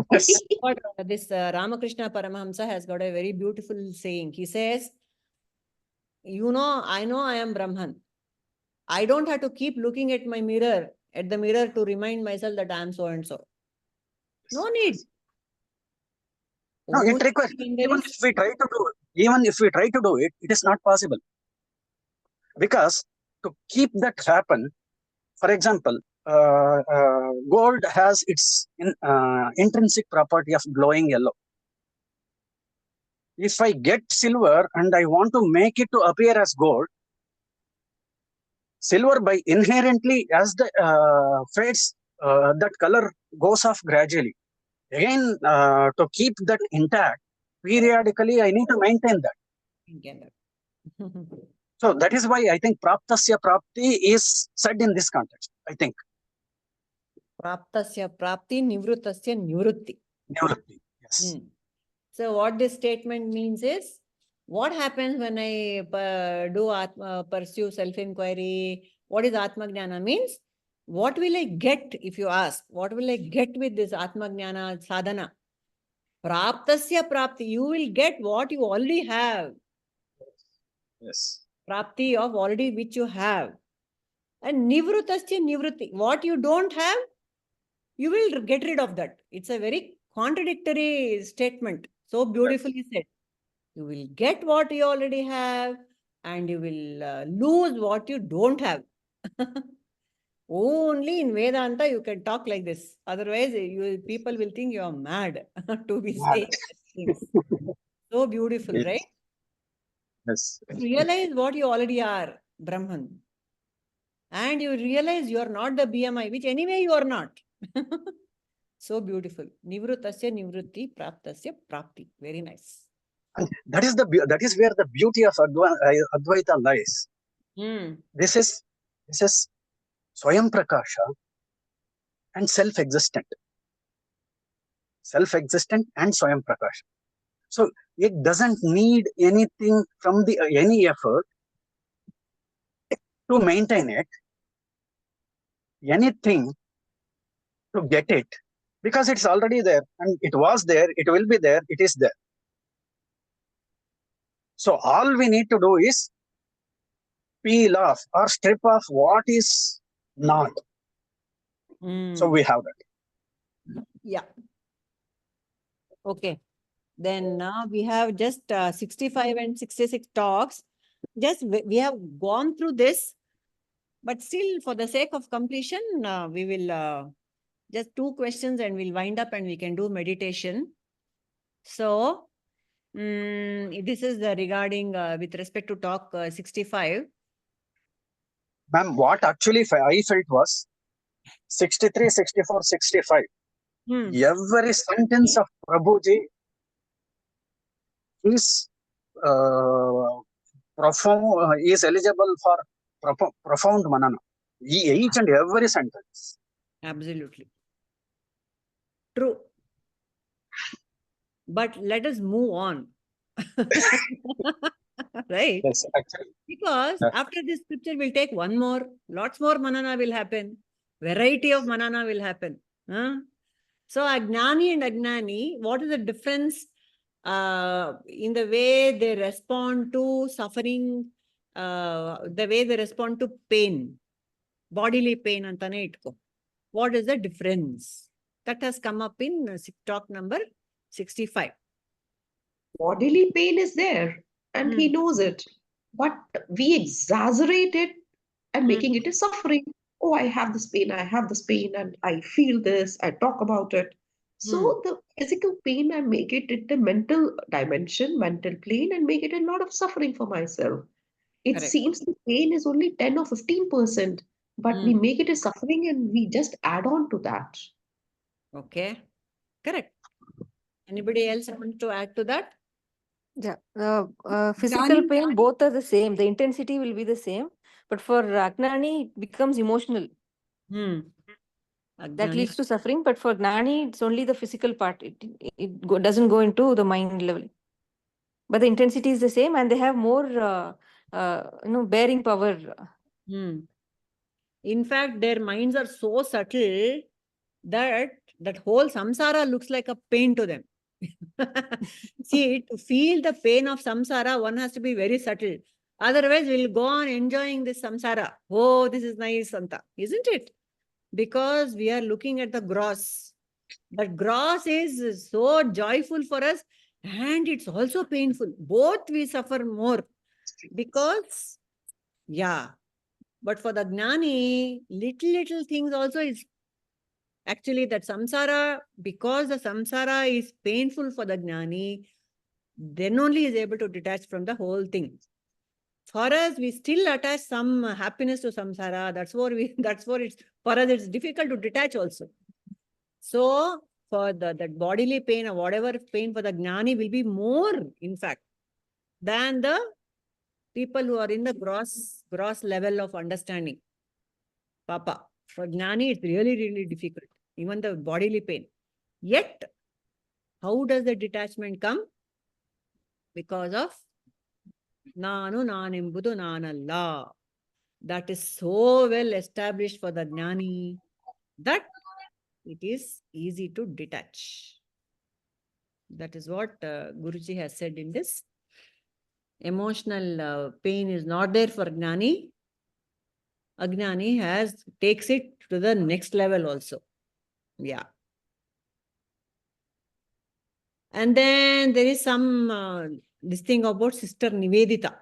Yes. What this Ramakrishna Paramahamsa has got a very beautiful saying. He says, you know I am Brahman. I don't have to keep looking at the mirror to remind myself that I am so and so. No need. No, it Only requires, when there even is- if we try to do it, it is not possible. Because to keep that happen, for example, gold has its intrinsic property of glowing yellow. If I get silver and I want to make it to appear as gold, silver by inherently, as the fades, that color goes off gradually. Again, to keep that intact, periodically I need to maintain that. So that is why I think praptasya prapti is said in this context, I think. Praptasya prapti, nivrutasya nivrutti. Nivrutti, yes. So what this statement means is, what happens when I pursue self-inquiry? What is Atmajnana means? What will I get, if you ask? What will I get with this Atmajnana sadhana? Praptasya prapti. You will get what you already have. Yes. Prapti of already which you have. And nivrutasya nivrutti. What you don't have, you will get rid of that. It's a very contradictory statement. So beautifully said. You will get what you already have and you will lose what you don't have. Only in Vedanta you can talk like this. Otherwise, people will think you are mad to be saying these things. So beautiful, Yes. right? Yes. Realize what you already are, Brahman. And you realize you are not the BMI, which anyway you are not. So beautiful. Nivrutasya nivrutti, praptasya prapti. Very nice. And that is where the beauty of Advaita lies. This is Swayam Prakasha and self-existent. Self-existent and Swayam Prakasha. So it doesn't need anything from any effort to maintain it, anything to get it, because it's already there, and it was there, it will be there, it is there. So all we need to do is peel off or strip off what is not. So we have that. Yeah. Okay. Then now we have just 65 and 66 talks. Just we have gone through this, but still for the sake of completion, we will just 2 questions and we'll wind up and we can do meditation. So this is regarding with respect to talk 65. Ma'am, what actually I felt was 63, 64, 65. Every sentence of Prabhuji is profound, is eligible for profound manana. Each and every sentence. Absolutely. True. But let us move on. Right? Yes, actually. Because after this scripture, we'll take one more. Lots more manana will happen. Variety of manana will happen. So Ajnani and Agnani, what is the difference in the way they respond to suffering, the way they respond to pain, bodily pain antane itko. What is the difference? That has come up in talk number 65. Bodily pain is there and he knows it, but we exaggerate it and making it a suffering. Oh, I have this pain, and I feel this, I talk about it. So the physical pain, I make it in the mental dimension, mental plane, and make it a lot of suffering for myself. It Correct. seems the pain is only 10 or 15%, but we make it a suffering and we just add on to that. Okay. Correct. Anybody else want to add to that? Yeah. Physical pain, both are the same. The intensity will be the same. But for Agnani, it becomes emotional. That Ajnani. leads to suffering, but for Gnani, it's only the physical part. It doesn't go into the mind level. But the intensity is the same, and they have more, bearing power. In fact, their minds are so subtle that that whole samsara looks like a pain to them. See, to feel the pain of samsara, one has to be very subtle. Otherwise, we'll go on enjoying this samsara. Oh, this is nice, Santa, isn't it? Because we are looking at the gross. That gross is so joyful for us, and it's also painful. Both we suffer more because, yeah. But for the Gnani, little things also is actually that samsara, because the samsara is painful for the Gnani, then only is able to detach from the whole thing. For us, we still attach some happiness to samsara. That's what it's, for us, it's difficult to detach also. So, for that bodily pain or whatever pain for the Gnani will be more, in fact, than the people who are in the gross level of understanding. Papa, for Gnani, it's really difficult, even the bodily pain. Yet, how does the detachment come? Because of Nanu Nanimbudu Nanalla. That is so well established for the Gnani that it is easy to detach. That is what Guruji has said in this. Emotional pain is not there for Gnani. Agnani takes it to the next level also. Yeah. And then there is some this thing about Sister Nivedita.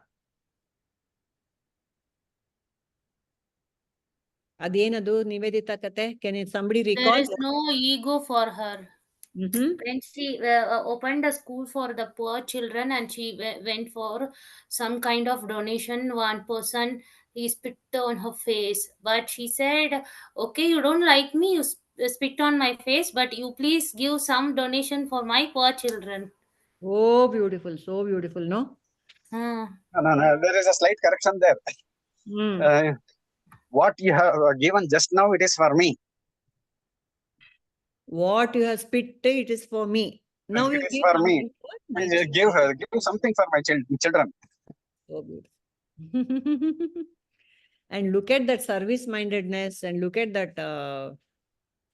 Adenadu Nivedita kate? Can somebody recall? There is no ego for her. When she opened a school for the poor children, and she went for some kind of donation, one person, he spit on her face, but she said, okay, you don't like me, you spit on my face, but you please give some donation for my poor children. Oh, beautiful, so beautiful, no? No, there is a slight correction there. What you have given just now, it is for me. What you have spit, it is for me. Now it you is give for me. Give something for my children. So beautiful. And look at that service-mindedness, and look at that,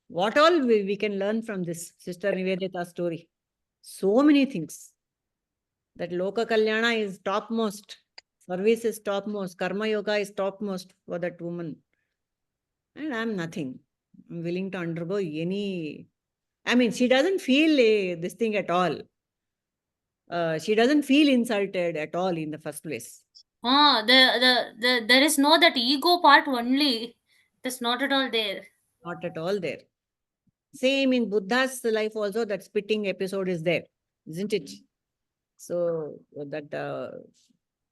what all we can learn from this Sister Nivedita story. So many things. That Loka Kalyana is topmost. Service is topmost. Karma Yoga is topmost for that woman. And I'm nothing. I'm willing to undergo any... I mean, she doesn't feel this thing at all. She doesn't feel insulted at all in the first place. There is no that ego part only. It is not at all there. Not at all there. Same in Buddha's life also, that spitting episode is there, isn't it? So that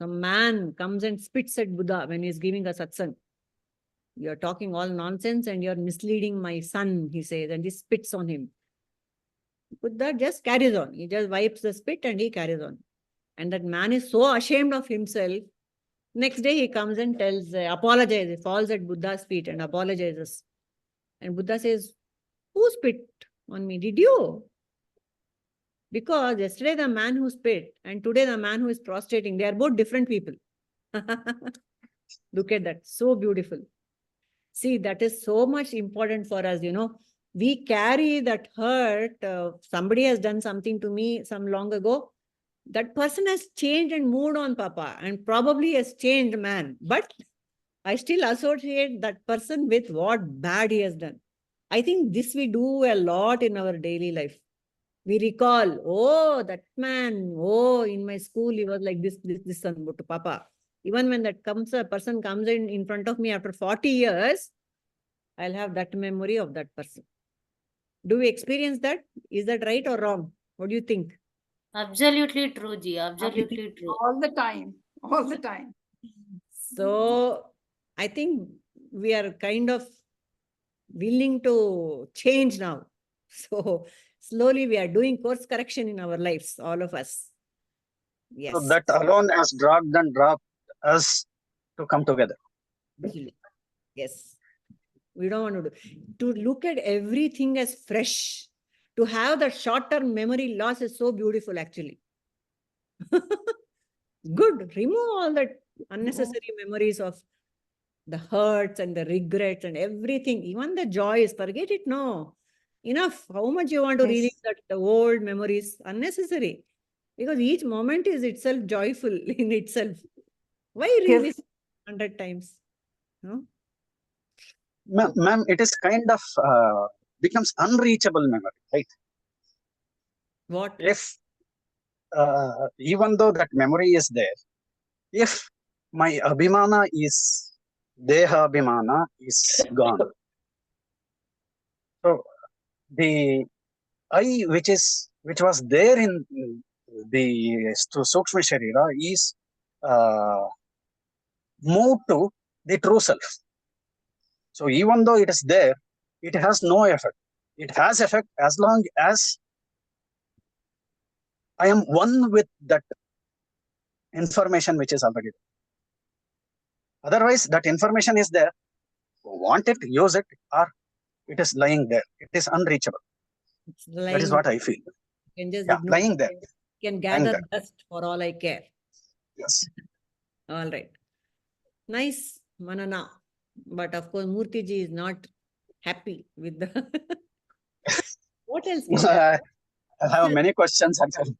some man comes and spits at Buddha when he's giving a satsang. You're talking all nonsense and you're misleading my son, he says, and he spits on him. Buddha just carries on. He just wipes the spit and he carries on. And that man is so ashamed of himself. Next day he comes and apologizes, falls at Buddha's feet and apologizes. And Buddha says, who spit on me? Did you? Because yesterday the man who spit and today the man who is prostrating, they are both different people. Look at that. So beautiful. See, that is so much important for us, We carry that hurt. Somebody has done something to me some long ago. That person has changed and moved on, Papa, and probably has changed, man. But I still associate that person with what bad he has done. I think this we do a lot in our daily life. We recall, oh, that man, oh, in my school, he was like this, son, to Papa. Even when a person comes in front of me after 40 years, I'll have that memory of that person. Do we experience that? Is that right or wrong? What do you think? Absolutely true, Ji. Absolutely true. All the time. All the time. So, I think we are kind of willing to change now. So, slowly we are doing course correction in our lives, all of us. Yes. So that alone has dropped us to come together. Yes. We don't want to do. To look at everything as fresh, to have that short-term memory loss is so beautiful, actually. Good. Remove all that unnecessary memories of the hurts and the regrets and everything, even the joys. Forget it. No. Enough. How much you want to relive that the old memories? Unnecessary. Because each moment is itself joyful in itself. Why relive 100 times? No? Ma'am, it is kind of becomes unreachable memory, right? What? If even though that memory is there, if my abhimana is deha abhimana is gone, so the I which was there in the Sukshma Sharira is moved to the true self. So even though it is there, it has no effect. It has effect as long as I am one with that information which is already there. Otherwise, that information is there. Want it, use it, or it is lying there. It is unreachable. It's That is lying. what I feel. You can just Yeah, ignore. lying there. You can Lying gather there. dust for all I care. Yes. All right. Nice, Manana. But of course, Murthy ji is not happy with the. What else can I have many questions. Actually.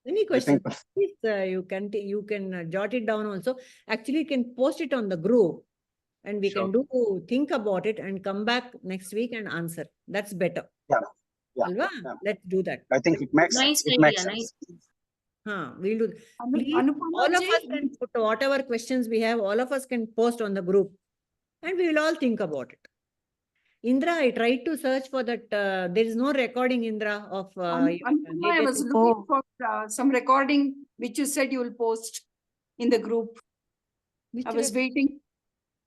Any I questions? think Please, you can jot it down also. Actually, you can post it on the group, and we can think about it and come back next week and answer. That's better. yeah, yeah, Alva? yeah. Let's do that. I think it makes Nice it idea, makes nice. sense. We'll do. Please, Anupama all of ji, us can put whatever questions we have, all of us can post on the group, and we will all think about it. Indra, I tried to search for that. There is no recording, Indra, of. Anupama, I was looking for some recording which you said you will post in the group. I was waiting.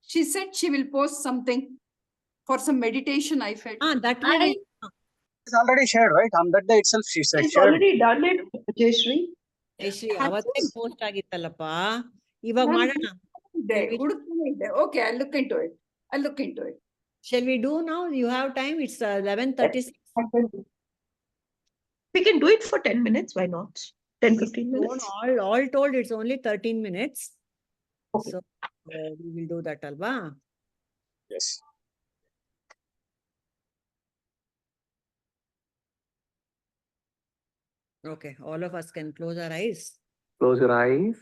She said she will post something for some meditation, I felt. That one. It's already shared, right? On that day itself, she said It's shared. already done it, Jayashree. Jayashree, ಅವತ್ತೇ post ಆಗಿತ್ತಲ್ಲಪ್ಪ ಇವಾಗ ಮಾಡೋಣ. Okay, I'll look into it. I'll look into it. Shall we do now? You have time. It's 11:36. We can do it for 10 minutes. Why not? 10, 15 minutes. All told, it's only 13 minutes. Okay. So we will do that, Alva. Yes. Okay, all of us can close our eyes. Close your eyes.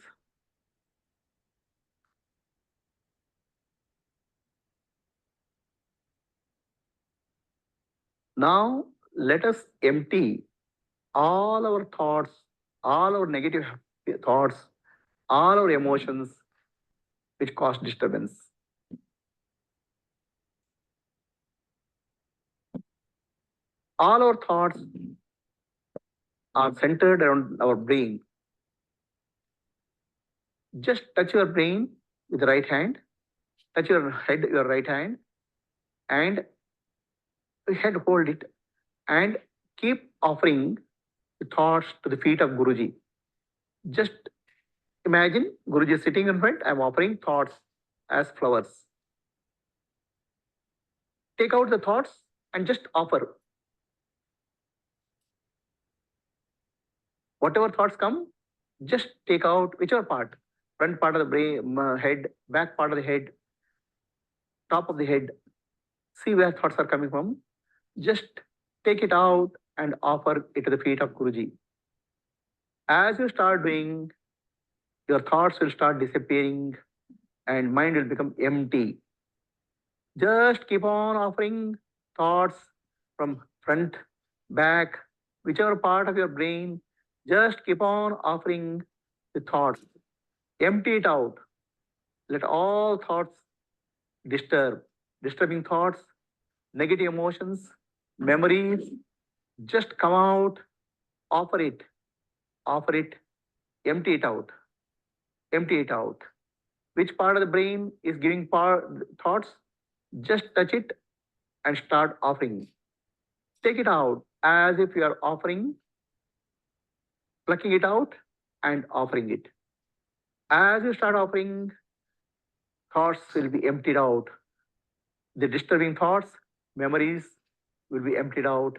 Now, let us empty all our thoughts, all our negative thoughts, all our emotions which cause disturbance. All our thoughts are centered around our brain. Just touch your brain with the right hand, touch your head with your right hand, and head hold it, and keep offering the thoughts to the feet of Guruji. Just imagine Guruji is sitting in front, I am offering thoughts as flowers. Take out the thoughts and just offer. Whatever thoughts come, just take out whichever part. Front part of the brain, head, back part of the head, top of the head. See where thoughts are coming from. Just take it out and offer it to the feet of Guruji. As you start doing, your thoughts will start disappearing and mind will become empty. Just keep on offering thoughts from front, back, whichever part of your brain. Just keep on offering the thoughts. Empty it out. Let all thoughts disturbing thoughts, negative emotions, memories, just come out, offer it, empty it out, empty it out. Which part of the brain is giving thoughts? Just touch it and start offering. Take it out as if you are offering, plucking it out and offering it. As you start offering, thoughts will be emptied out. the disturbing thoughts, memories will be emptied out,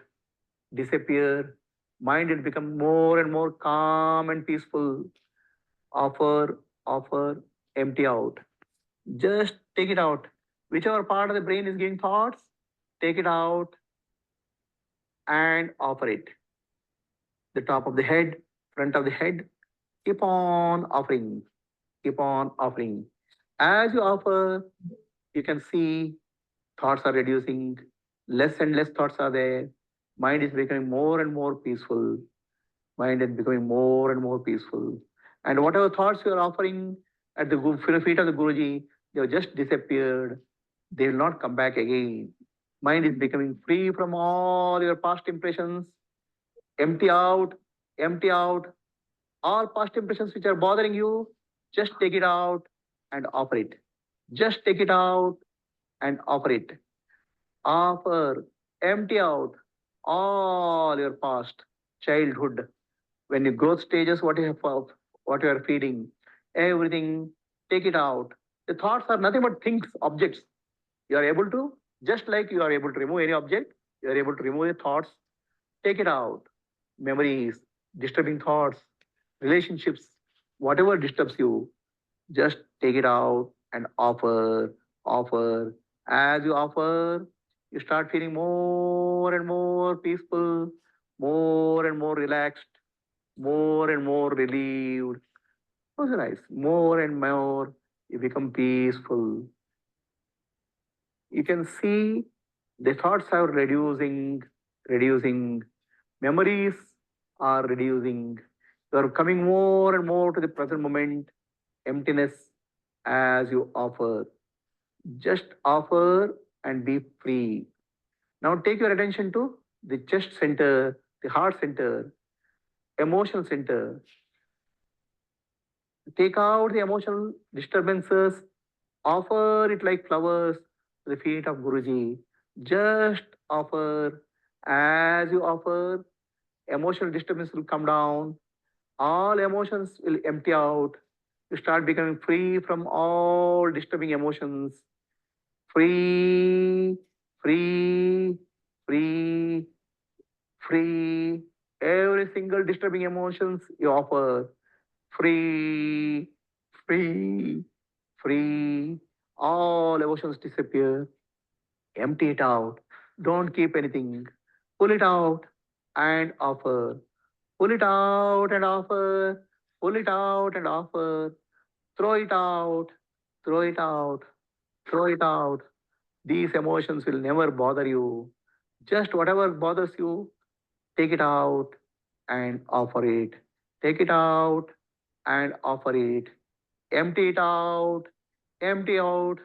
disappear. Mind will become more and more calm and peaceful. Offer, empty out. Just take it out. Whichever part of the brain is giving thoughts, take it out and offer it. The top of the head, front of the head, keep on offering, keep on offering. As you offer, you can see thoughts are reducing, less and less thoughts are there. Mind is becoming more and more peaceful. Mind is becoming more and more peaceful. And whatever thoughts you are offering at the feet of the Guruji, they have just disappeared. They will not come back again. Mind is becoming free from all your past impressions. Empty out, empty out. All past impressions which are bothering you, just take it out and offer it. Just take it out and offer it. Offer, empty out all your past, childhood, when you growth stages, what you are feeding, everything, take it out. The thoughts are nothing but things, objects. You are able to, just like you are able to remove any object, you are able to remove the thoughts, take it out. Memories, disturbing thoughts, relationships, whatever disturbs you, just take it out and offer, offer. As you offer, you start feeling more and more peaceful, more and more relaxed, more and more relieved. Close your eyes. More and more you become peaceful. You can see the thoughts are reducing, reducing. Memories are reducing. You are coming more and more to the present moment, emptiness as you offer. Just offer and be free. Now take your attention to the chest center, the heart center, emotional center. Take out the emotional disturbances, offer it like flowers to the feet of Guruji. Just offer. As you offer, emotional disturbance will come down. All emotions will empty out. You start becoming free from all disturbing emotions. Free, free, free, free. Every single disturbing emotions you offer. Free, free, free. All emotions disappear. Empty it out. Don't keep anything. Pull it out and offer. Pull it out and offer. Pull it out and offer. Throw it out. Throw it out. Throw it out. These emotions will never bother you. Just whatever bothers you, take it out and offer it. Take it out and offer it. Empty it out. Empty out.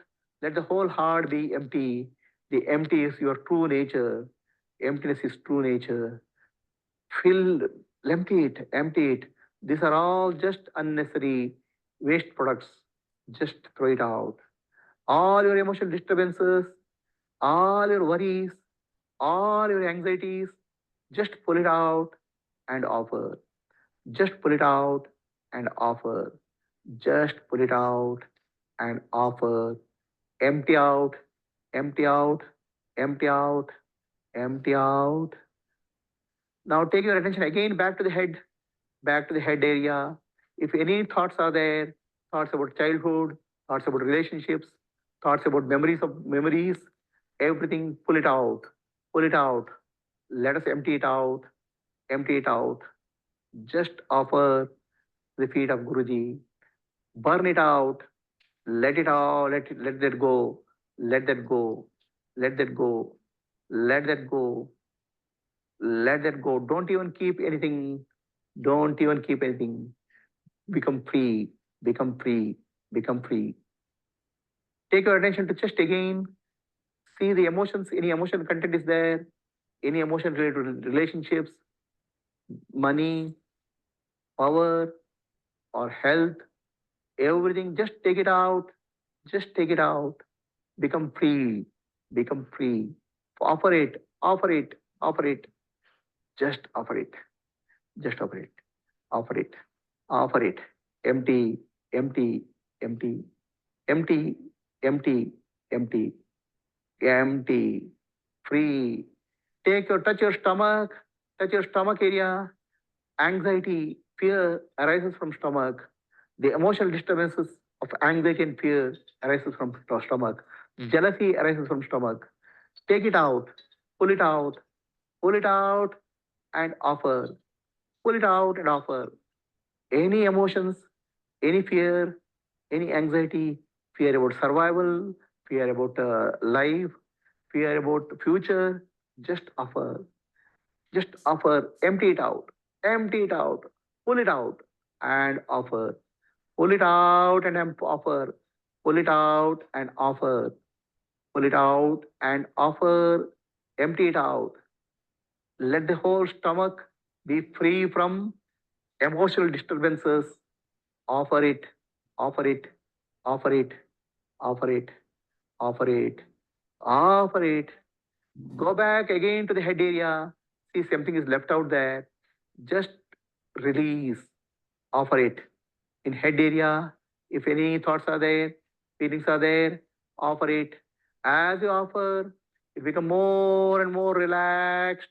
Let the whole heart be empty. The empty is your true nature. Emptiness is true nature. Fill, empty it, empty it. These are all just unnecessary waste products. Just throw it out. All your emotional disturbances, all your worries, all your anxieties, just pull it out and offer. Just pull it out and offer. Just pull it out and offer. Empty out, empty out, empty out, empty out. Now take your attention again back to the head area. If any thoughts are there, thoughts about childhood, thoughts about relationships, thoughts about memories, everything, pull it out, pull it out. Let us empty it out, empty it out. Just offer the feet of Guruji. Burn it out, let it out, let that go, let that go, let that go, let that go, let that go. Don't even keep anything. Don't even keep anything. Become free, become free, become free. Take your attention to chest again. See the emotions, any emotion content is there, any emotion related to relationships, money, power, or health, everything, just take it out, just take it out. Become free, become free. Offer it, offer it, offer it. Just offer it, just offer it, offer it, offer it. Empty, empty, empty, empty, empty, empty. empty, free. Touch your stomach area. Anxiety, fear arises from stomach. The emotional disturbances of anxiety and fear arises from stomach. Jealousy arises from stomach. Take it out, pull it out, pull it out and offer. Pull it out and offer. Any emotions, any fear, any anxiety, fear about survival, fear about life, fear about future, just offer. Just offer, empty it out, pull it out and offer. Pull it out and offer. Pull it out and offer. Pull it out and offer. Empty it out. Let the whole stomach be free from emotional disturbances. Offer it, offer it, offer it, offer it, offer it, offer it. Go back again to the head area. See, something is left out there. Just release, offer it. In head area, if any thoughts are there, feelings are there, offer it. As you offer, it becomes more and more relaxed,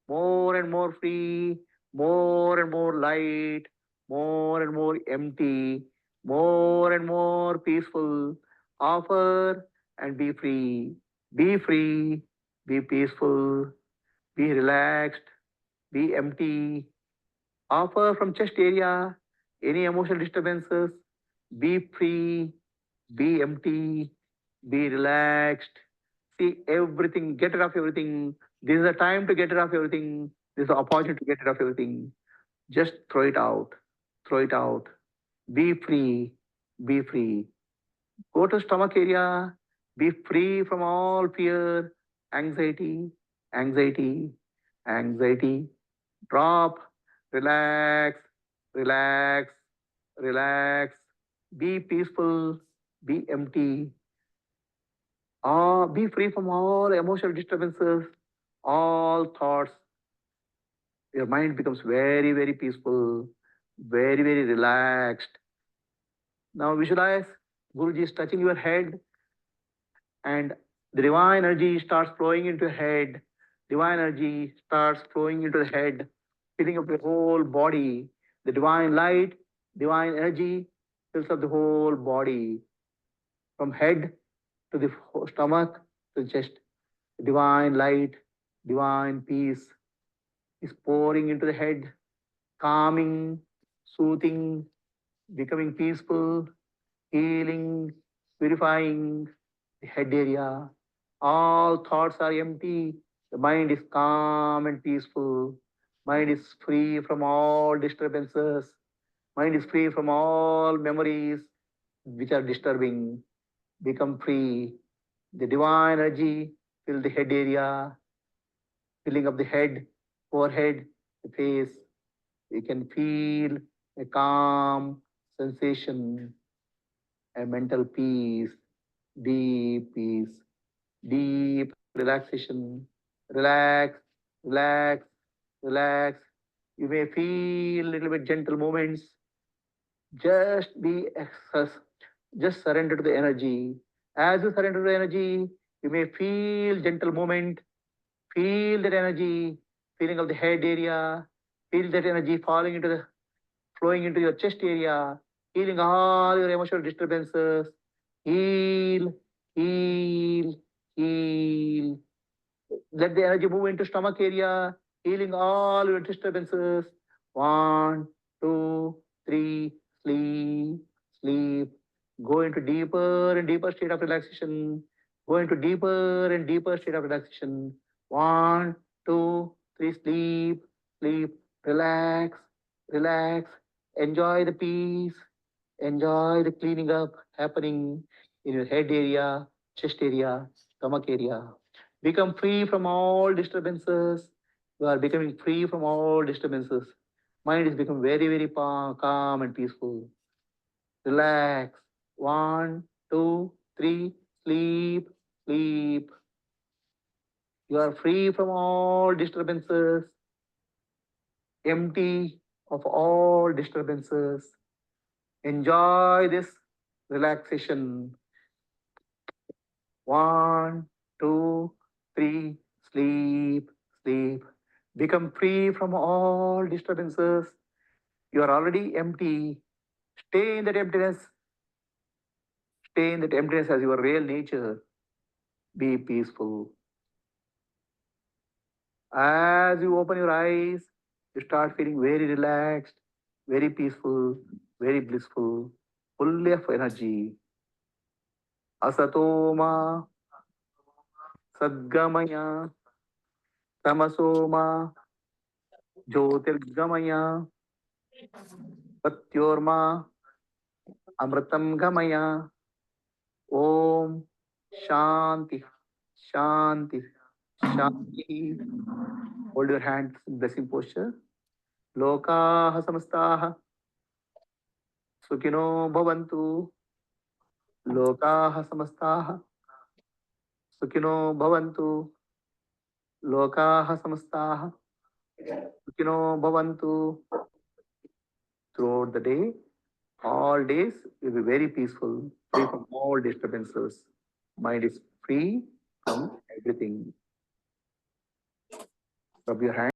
more and more free, more and more light, more and more empty, more and more peaceful. Offer and be free. Be free, be peaceful, be relaxed, be empty. Offer from chest area, any emotional disturbances, be free, be empty, be relaxed. See everything, get rid of everything. This is the time to get rid of everything. This is the opportunity to get rid of everything. Just throw it out, throw it out. Be free, be free. Go to stomach area, be free from all fear, anxiety, anxiety, anxiety. Drop, relax, relax, relax. Be peaceful, be empty. Be free from all emotional disturbances, all thoughts. Your mind becomes very, very peaceful, very, very relaxed. Now visualize Guruji is touching your head and the divine energy starts flowing into your head. Divine energy starts flowing into the head, filling up the whole body. The divine light, divine energy fills up the whole body. From head to the stomach to the chest. Divine light, divine peace is pouring into the head, calming, soothing, becoming peaceful, healing, purifying the head area. All thoughts are empty. The mind is calm and peaceful. Mind is free from all disturbances. Mind is free from all memories which are disturbing. Become free. The divine energy fill the head area, filling up the head, forehead, the face. You can feel a calm sensation, a mental peace, deep peace, deep relaxation. Relax, relax, relax. You may feel a little bit gentle movements. Just be just surrender to the energy. As you surrender to the energy, you may feel gentle movement. Feel that energy, feeling of the head area. Feel that energy flowing into your chest area, healing all your emotional disturbances. Heal, heal, heal. Let the energy move into stomach area, healing all your disturbances. 1, 2, 3, sleep, sleep. Go into deeper and deeper state of relaxation. Go into deeper and deeper state of relaxation. 1, 2, 3, sleep, sleep. Relax, relax. Enjoy the peace. Enjoy the cleaning up happening in your head area, chest area, stomach area. Become free from all disturbances. You are becoming free from all disturbances. Mind is becoming very, very calm and peaceful. Relax. 1, 2, 3, sleep, sleep. You are free from all disturbances, empty of all disturbances. Enjoy this relaxation. 1, 2, 3, sleep, sleep. Become free from all disturbances. You are already empty. Stay in that emptiness. Stay in that emptiness as your real nature. Be peaceful. As you open your eyes, you start feeling very relaxed, very peaceful, very blissful, full of energy. Asatoma, Sadgamaya, Tamasoma, Jyotirgamaya, Satyorma, Amritam Gamaya. Om Shanti, Shanti, Shanti. Hold your hands in blessing posture. Lokaha samastaha Sukino bhavantu. Lokaha samastaha Sukino bhavantu. Lokaha samastaha Sukino bhavantu. Throughout the day, all days will be very peaceful, free from all disturbances. Mind is free from everything. Rub your hands.